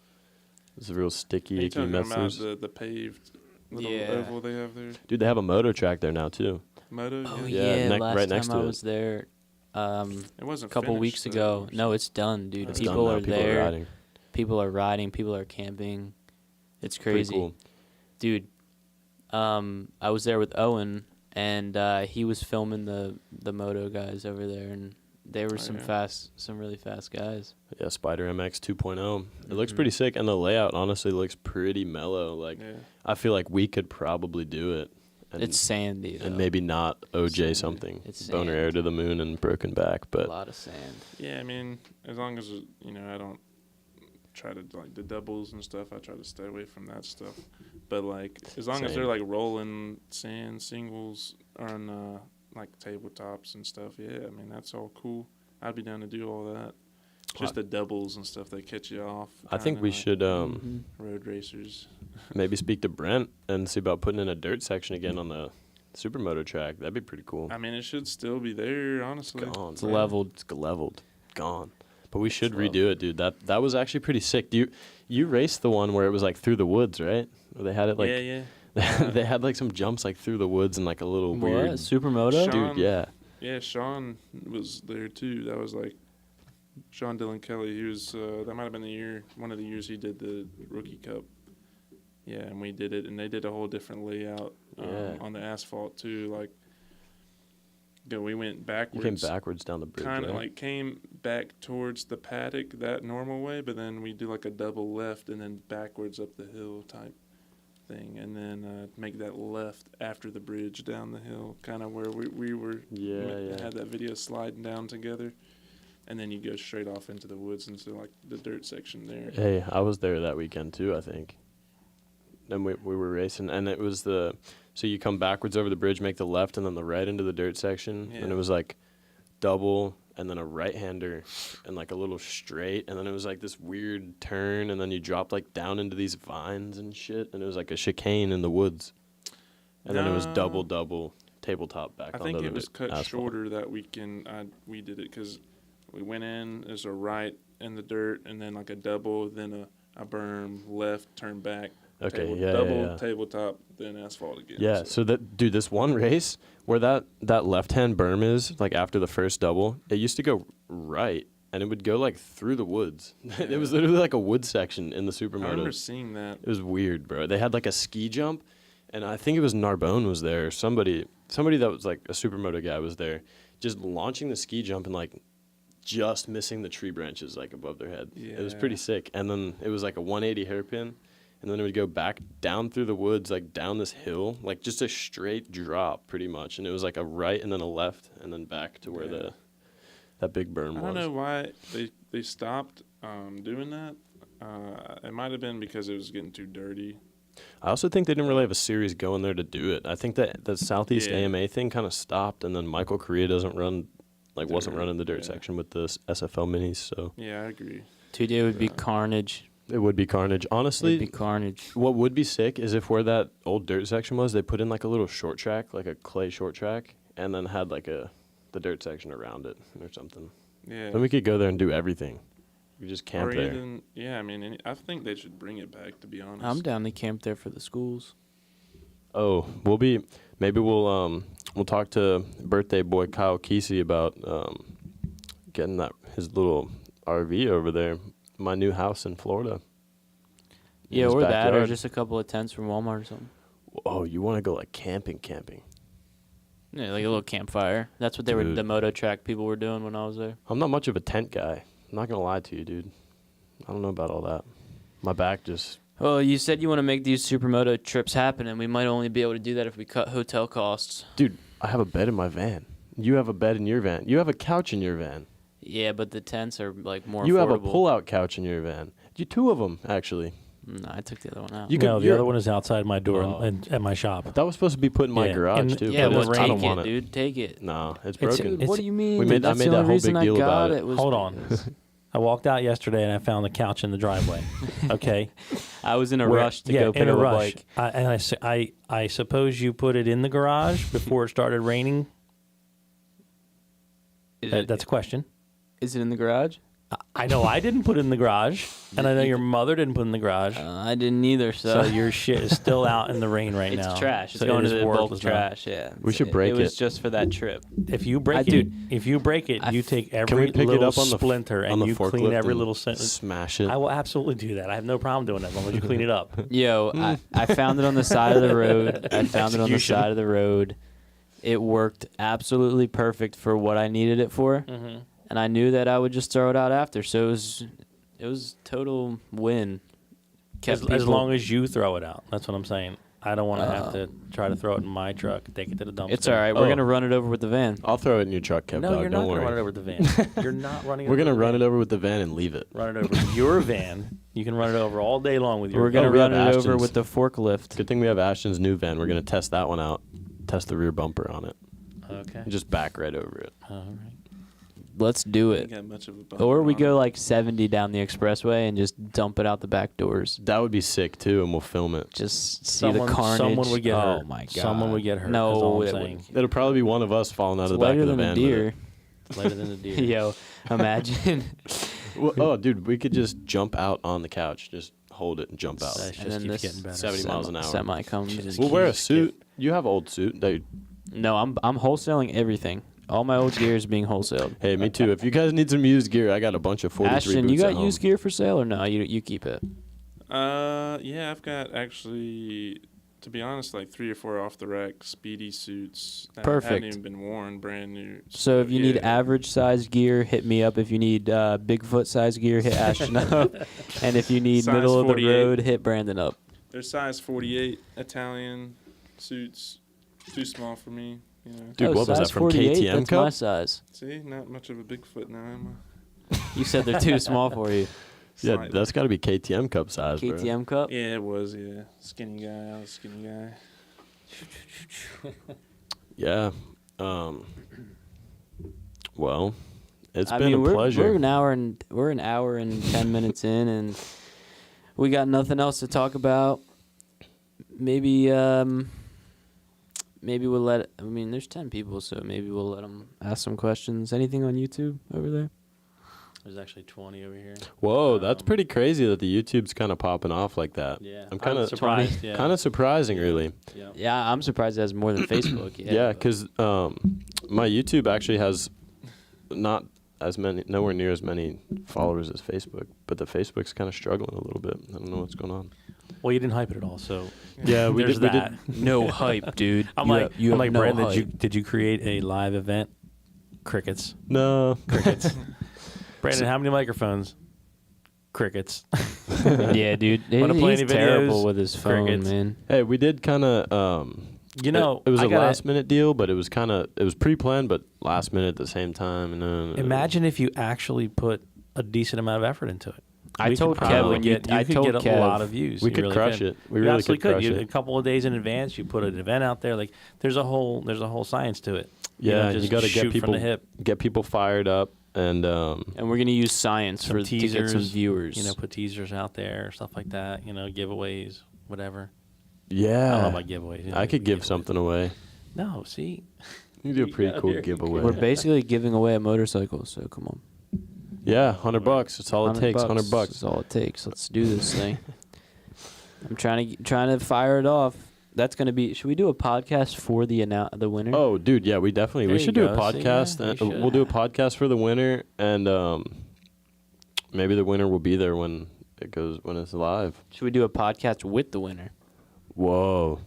S2: It's a real
S3: Are
S2: sticky,
S3: you
S2: icky
S3: talking about
S2: Metzlers.
S3: the paved little
S1: Yeah.
S3: oval they have there?
S2: Dude, they have a moto track there now too.
S3: Moto.
S1: Oh
S2: Yeah,
S1: yeah, last
S2: right
S1: time
S2: next to
S1: I
S2: it.
S1: was there,
S3: It wasn't
S1: a couple weeks
S3: finished, though,
S1: ago.
S3: or
S1: No, it's done, dude.
S3: It's
S1: People
S2: done now.
S1: are
S2: People
S1: there.
S2: are riding.
S1: People are riding. People are camping. It's
S2: Pretty
S1: crazy,
S2: cool.
S1: dude. I was there with Owen, and he was filming the moto guys over there, and they were some really fast guys.
S2: Yeah, Spider MX 2.0. It looks
S1: Mhm.
S2: pretty sick, and the layout honestly looks pretty mellow. Like,
S3: Yeah.
S2: I feel like we could probably do it. And,
S1: It's sandy, though.
S2: and maybe not OJ
S3: Sandy.
S2: something.
S1: It's
S2: Boner
S1: sand.
S2: air to the moon and broken back,
S1: a
S2: but
S1: lot of sand.
S3: Yeah, I mean, as long as I don't try to like the doubles and stuff. I try to stay away from that stuff. But like, as long as
S2: Same.
S3: they're like rolling sand singles on like tabletops and stuff, yeah, I mean that's all cool. I'd be down to do all that. Just the doubles and stuff that catch you off.
S2: I think
S3: kinda
S2: we
S3: like
S2: should
S3: road racers.
S2: maybe speak to Brent and see about putting in a dirt section again on the supermoto track. That'd be pretty cool.
S3: I mean, it should still be there, honestly.
S2: Gone.
S1: It's
S2: bro.
S1: leveled.
S2: It's leveled. Gone. But we should
S1: It's
S2: redo it, dude. That was actually pretty sick. You raced the one where it was like through the woods, right? Where they had it like
S3: yeah.
S2: they had like some jumps like through the woods and like a little
S1: What?
S2: weird
S1: Supermoto?
S3: Sean-
S2: dude. Yeah.
S3: Yeah, Sean was there too. That was like Sean Dillon Kelly. He was that might have been one of the years he did the Rookie Cup. Yeah, and we did it, and they did a whole different layout
S2: Yeah.
S3: on the asphalt too. Like, we went
S2: You
S3: backwards.
S2: came backwards down the bridge.
S3: Kind of
S2: right?
S3: like came back towards the paddock that normal way, but then we do like a double left and then backwards up the hill type thing, and then make that left after the bridge down the hill, kind of where we were.
S2: Yeah.
S3: Had that video sliding down together, and then you go straight off into the woods into like the dirt section there.
S2: Hey, I was there that weekend too, I think. And we were racing, and it was so you come backwards over the bridge, make the left, and then the right into the dirt section, and
S3: Yeah.
S2: it was like double, and then a right-hander, and like a little straight, and then it was like this weird turn, and then you dropped like down into these vines and shit, and it was like a chicane in the woods, and then it was
S3: No.
S2: double tabletop back
S3: I
S2: onto
S3: think
S2: the
S3: it was cut
S2: asphalt.
S3: shorter that weekend. We did it because we went in as a right in the dirt, and then like a double, then a berm, left, turn back.
S2: Okay,
S3: Double
S2: yeah.
S3: tabletop, then asphalt again.
S2: Yeah, so that dude, this one race where that left-hand berm is, like after the first double, it used to go right, and it would go like through the woods. It was literally like a wood section in the
S3: I remember
S2: supermoto.
S3: seeing that.
S2: It was weird, bro. They had like a ski jump, and I think it was Narbonne was there. Somebody that was like a supermoto guy was there, just launching the ski jump and like just missing the tree branches like above their head. It was pretty
S3: Yeah.
S2: sick. And then it was like a 180 hairpin. And then it would go back down through the woods, like down this hill, like just a straight drop, pretty much. And it was like a right and then a left, and then back to where
S3: Yeah.
S2: that big berm was.
S3: I don't know why they stopped doing that. It might have been because it was getting too dirty.
S2: I also think they didn't really have a series going there to do it. I think that the Southeast
S3: Yeah.
S2: AMA thing kind of stopped, and then Michael Correa wasn't
S3: Dirt,
S2: running the dirt
S3: yeah.
S2: section with the SFL minis, so
S3: Yeah, I agree.
S1: 2-day would be
S3: Yeah.
S1: carnage.
S2: it would be carnage. Honestly,
S1: It'd be carnage.
S2: what would be sick is if where that old dirt section was, they put in like a little short track, like a clay short track, and then had like the dirt section around it or something.
S3: Yeah.
S2: Then we could go there and do everything. We just camp
S3: or
S2: there.
S3: even, yeah, I mean, I think they should bring it back, to be honest.
S1: I'm down to camp there for the schools.
S2: Oh, maybe we'll talk to birthday boy Kyle Kesey about getting his little RV over there, my new house in Florida. In
S1: Yeah,
S2: his
S1: or that, or
S2: backyard.
S1: just a couple of tents from Walmart or something.
S2: Oh, you want to go like camping?
S1: Yeah, like a little campfire. That's what
S2: Dude.
S1: the moto track people were doing when I was there.
S2: I'm not much of a tent guy. I'm not gonna lie to you, dude. I don't know about all that. My back just.
S1: Well, you said you want to make these supermoto trips happen, and we might only be able to do that if we cut hotel costs.
S2: Dude, I have a bed in my van. You have a bed in your van. You have a couch in your van.
S1: Yeah, but the tents are like more
S2: You
S1: affordable.
S2: have a pull-out couch in your van. You two of them actually.
S1: No, I took the other one out.
S2: You could-
S4: No, the
S2: you're-
S4: other one is outside my door
S2: Oh.
S4: and at my shop.
S2: That was supposed to be put in my
S4: Yeah,
S2: garage
S4: and-
S2: too.
S1: yeah,
S2: but
S1: well,
S2: it's- I
S1: take
S2: don't want
S1: it,
S2: it.
S1: dude. Take it.
S2: No, it's
S4: It's-
S2: broken.
S1: Dude, what do you mean?
S2: We
S1: dude?
S2: made- I
S1: That's
S2: made
S1: the
S2: that
S1: only
S2: whole
S1: reason
S2: big deal
S1: I got
S2: about it.
S1: it. Was
S4: Hold on. I walked out yesterday and I found the couch in the driveway. Okay.
S1: I was in a
S4: Where-
S1: rush to
S4: yeah,
S1: go pick
S4: in a
S1: up a
S4: rush.
S1: bike.
S4: I suppose you put it in the garage before it started raining.
S1: Is it
S4: That's a question.
S1: in the garage?
S4: I know I didn't put it in the garage, and I know your mother didn't put it in the garage.
S1: I didn't either,
S4: So
S1: so.
S4: your shit is still out in the rain right
S1: It's
S4: now.
S1: trash. It's
S4: So
S1: going
S4: it
S1: to
S4: is
S1: the bulk
S4: worthless now.
S1: trash, yeah.
S2: We should break
S1: It was
S2: it.
S1: just for that trip.
S4: If you break
S1: Dude,
S4: if you break it, you take every
S2: we pick it
S4: little
S2: up on the
S4: splinter
S2: on
S4: and
S2: the
S4: you clean
S2: forklift
S4: every
S2: and
S4: little sentence.
S2: smash it.
S4: I will absolutely do that. I have no problem doing that as long as you clean it up.
S1: Yo, I found it on the side of the road. I found it on the
S4: Execution.
S1: side of the road. It worked absolutely perfect for what I needed it for,
S4: Mm-hmm.
S1: and I knew that I would just throw it out after. So it was total win.
S4: As long as you throw it out. That's what I'm saying. I don't want to have to try to throw it in my truck, take it to the dumpster.
S1: It's all right. We're
S2: Oh.
S1: gonna run it over with the van.
S2: I'll throw it in your truck, Kev.
S4: No,
S2: Dog.
S4: you're
S2: Don't
S4: not going
S2: worry.
S4: to run it over with the van. You're not running it
S2: We're
S4: over
S2: gonna
S4: the
S2: run
S4: van.
S2: it over with the van and leave it.
S4: Run it over with your van. You can run it over all day long with your
S1: We're
S4: van.
S1: gonna
S2: we
S1: run
S2: have
S1: it over
S2: Ashton's.
S1: with the forklift.
S2: Good thing we have Ashton's new van. We're gonna test that one out. Test the rear bumper on it.
S4: Okay.
S2: Just back right over it.
S4: All right.
S1: Let's do
S3: Ain't
S1: it.
S3: got much of a bumper
S1: Or we
S3: on
S1: go
S3: it.
S1: like 70 down the expressway and just dump it out the back doors.
S2: That would be sick too, and we'll film it.
S1: Just see the carnage.
S4: Someone would get hurt.
S1: Oh my god.
S4: Someone would get hurt.
S1: No,
S4: is all I'm
S1: it
S4: saying.
S1: wouldn't.
S2: It'll probably be one of us falling out
S1: It's
S2: of the back
S1: lighter
S2: of the
S1: than a
S2: van.
S1: deer.
S4: It's later than the deer.
S1: Yo, imagine.
S2: Well, oh, dude, we could just jump out on the couch. Just hold it and jump out.
S4: That
S1: And
S4: just
S1: then
S4: keeps
S1: this
S4: getting better.
S2: 70 miles an hour.
S1: Semi comes.
S4: Jesus.
S2: We'll wear a
S4: keeps
S2: suit. You have old suit.
S1: No, I'm wholesaling everything. All my old gear is being wholesaled.
S2: Hey, me too. If you guys need some used gear, I got a bunch of 43
S1: Ashton,
S2: boots
S1: you got
S2: at home.
S1: used gear for sale or no? You keep it.
S3: Yeah, I've got actually, to be honest, like 3 or 4 off the rack speedy suits that
S1: Perfect.
S3: haven't even been worn, brand new.
S1: So if you need
S3: yeah.
S1: average size gear, hit me up. If you need Bigfoot size gear, hit Ashton up. And if you need
S3: Size
S1: middle of the
S3: 48.
S1: road, hit Brandon up.
S3: They're size 48 Italian suits, too small for me. You know.
S2: Dude,
S1: Oh,
S2: what was
S1: size
S2: that from
S1: 48?
S2: KTM
S1: That's
S2: Cup?
S1: my size.
S3: See, not much of a Bigfoot now, am I?
S1: You said they're too small for you.
S2: Yeah,
S3: Slightly.
S2: that's got to be KTM Cup size, bro.
S1: KTM cup.
S3: Yeah, it was. Yeah, skinny guy. I was a skinny guy.
S2: Yeah. Well, it's
S1: I
S2: been
S1: mean,
S2: a pleasure.
S1: we're an hour and 10 minutes in, and we got nothing else to talk about. Maybe we'll let. I mean, there's 10 people, so maybe we'll let them ask some questions. Anything on YouTube over there?
S4: There's actually 20 over here.
S2: Whoa, that's pretty crazy that the YouTube's kind of popping off like that.
S4: Yeah.
S2: I'm kind of
S4: surprised. Yeah.
S2: Kind of surprising, really.
S4: Yeah.
S1: Yeah, I'm surprised it has more than Facebook.
S2: Yeah,
S1: but-
S2: because my YouTube actually has not as many, nowhere near as many followers as Facebook, but the Facebook's kind of struggling a little bit. I don't know what's going on.
S4: Well, you didn't hype it at all, so
S2: Yeah, we
S4: there's
S2: did.
S4: that.
S1: no hype, dude.
S4: I'm
S1: You
S4: like,
S1: have- you
S4: I'm
S1: have
S4: like,
S1: no
S4: Brandon,
S1: hype.
S4: did you create a live event? Crickets.
S2: No.
S4: Crickets. Brandon, how many microphones? Crickets.
S1: Yeah, dude.
S4: Wanna play
S1: He's
S4: any
S1: terrible
S4: videos?
S1: with his phone,
S4: Crickets.
S1: man.
S2: Hey, we did kind of.
S4: You know,
S2: it was
S4: I
S2: a
S4: gotta-
S2: last minute deal, but it was pre-planned, but last minute at the same time. And
S4: Imagine if you actually put a decent amount of effort into it.
S1: I
S4: We
S1: told
S4: could
S1: Kev
S4: probably
S1: when
S4: get,
S1: I
S4: could
S1: told
S4: get a
S1: Kev
S4: lot of views.
S2: we
S4: You
S2: could
S4: really
S2: crush
S4: could.
S2: it. We
S4: You
S2: really
S4: absolutely
S2: could crush
S4: You,
S2: it.
S4: a couple of days in advance, you put an event out there. Like there's a whole science to it.
S2: Yeah,
S4: you
S2: you got to
S4: shoot
S2: get
S4: from the
S2: people
S4: hip.
S2: fired up, and
S1: And we're gonna use science
S4: Some
S1: to get some
S4: teasers,
S1: viewers.
S4: You know, put teasers out there, stuff like that. You know, giveaways, whatever. I don't know
S2: yeah,
S4: about giveaways. You know,
S2: I could give
S4: giveaways.
S2: something away.
S4: No, see,
S2: You do a pretty
S4: Yeah,
S2: cool
S4: there you
S2: giveaway.
S1: we're basically giving away a motorcycle, so come on.
S2: Yeah, $100. That's all it takes. $100.
S1: That's all it takes. Let's do this thing. I'm trying to fire it off. That's gonna be. Should we do a podcast for the winner?
S2: Oh, dude, yeah, we definitely
S4: There
S2: we
S4: you
S2: should do a
S4: go. See,
S2: podcast.
S4: yeah, we
S2: and
S4: should.
S2: we'll do a podcast for the winner, and maybe the winner will be there when it's live.
S1: Should we do a podcast with the winner?
S2: Whoa,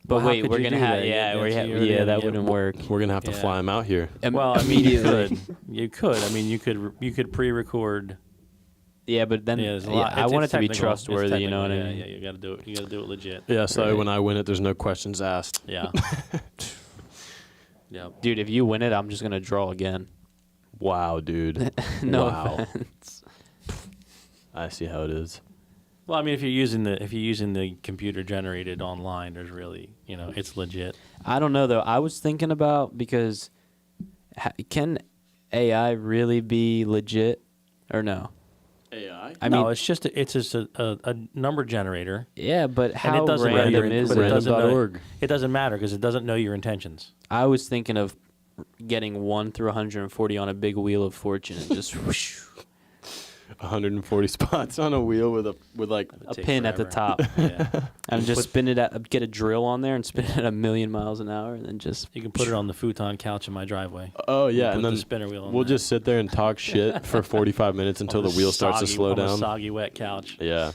S1: But
S4: Well, how
S1: wait,
S4: could
S1: we're
S4: you
S1: gonna
S4: do
S1: have
S4: that?
S1: yeah,
S4: Yeah,
S1: we
S4: so
S1: have,
S4: you already
S1: yeah,
S4: have-
S1: that
S4: yeah.
S1: wouldn't work.
S2: we're gonna have to
S4: Yeah.
S2: fly him out here.
S4: well, I mean, you
S1: Immediately.
S4: could. You could. I mean, you could pre-record.
S1: Yeah, but then
S4: Yeah, there's a lot.
S1: I
S4: It's
S1: want it to be
S4: technical. It's
S1: trustworthy. You know what I
S4: technical.
S1: mean?
S4: Yeah, you got to do it. You got to do it legit.
S2: Yeah, so
S1: Right.
S2: when I win it, there's no questions asked.
S4: Yeah. Yeah.
S1: Dude, if you win it, I'm just gonna draw again.
S2: Wow, dude.
S1: No
S2: Wow.
S1: offense.
S2: I see how it is.
S4: Well, I mean, if you're using the computer generated online, there's really, it's legit.
S1: I don't know though. I was thinking about because can AI really be legit or no?
S2: AI?
S1: I
S4: no,
S1: mean,
S4: it's just a number generator.
S1: yeah, but how
S4: it doesn't
S1: random
S4: matter,
S1: is
S4: but
S1: it?
S4: it doesn't know-
S2: Random.org.
S4: It doesn't matter because it doesn't know your intentions.
S1: I was thinking of getting 1 through 140 on a big wheel of fortune and just whoosh,
S2: 140 spots on a wheel with like
S1: A pin at the top.
S4: Yeah.
S1: And just spin it at, get a drill on there and spin it at 1,000,000 miles an hour, and then just.
S4: You can put it on the futon couch in my driveway.
S2: oh yeah,
S4: Put
S2: and then
S4: the spinner wheel on
S2: we'll
S4: there.
S2: just sit there and talk shit for 45 minutes until
S4: On
S2: the wheel starts to
S4: soggy-
S2: slow
S4: on the
S2: down.
S4: soggy, wet couch.
S2: Yeah.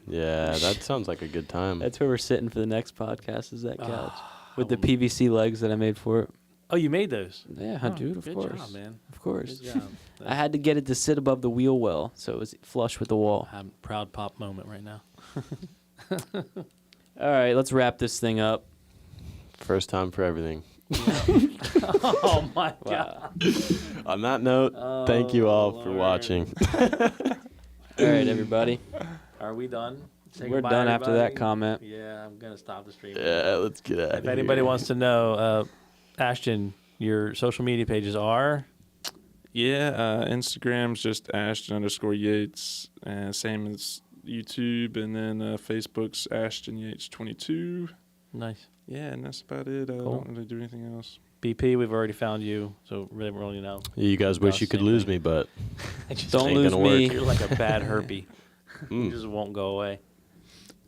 S2: Yeah, that sounds like a good time.
S1: That's where we're sitting for the next podcast. Is that couch with the
S4: I will-
S1: PVC legs that I made for it?
S4: Oh, you made those?
S1: Yeah,
S4: Oh,
S1: dude. Of
S4: good
S1: course,
S4: job, man.
S1: of course.
S4: Good job.
S1: I had to get it to sit above the wheel well, so it was flush with the wall.
S4: I'm a proud pop moment right now.
S1: All right, let's wrap this thing up.
S2: First time for everything.
S4: Oh my
S1: Wow.
S4: god.
S2: On that note, thank you all for
S4: Lord.
S2: watching.
S1: All right, everybody.
S4: Are we done? Say
S1: We're
S4: goodbye,
S1: done after that
S4: everybody?
S1: comment.
S4: Yeah, I'm gonna stop the stream.
S2: Yeah, let's get out of
S4: If
S2: here.
S4: anybody wants to know, Ashton, your social media pages are.
S3: Yeah, Instagram's just Ashton_Yates, same as YouTube, and then Facebook's Ashton Yates 22.
S4: Nice.
S3: Yeah, and that's about it. I
S4: Cool.
S3: don't really do anything else.
S4: BP, we've already found you, so really, we only know.
S2: You guys wish
S4: Us,
S2: you could
S4: same
S2: lose
S4: thing.
S2: me, but
S1: Don't
S2: Ain't
S1: lose
S2: gonna
S1: me.
S2: work.
S4: You're like a bad herpy. You
S2: mm.
S4: just won't go away.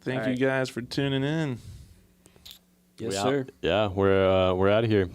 S3: Thank
S4: All
S3: you
S4: right.
S3: guys for tuning in.
S1: Yes,
S2: We out.
S1: sir.
S2: Yeah, we're out of here.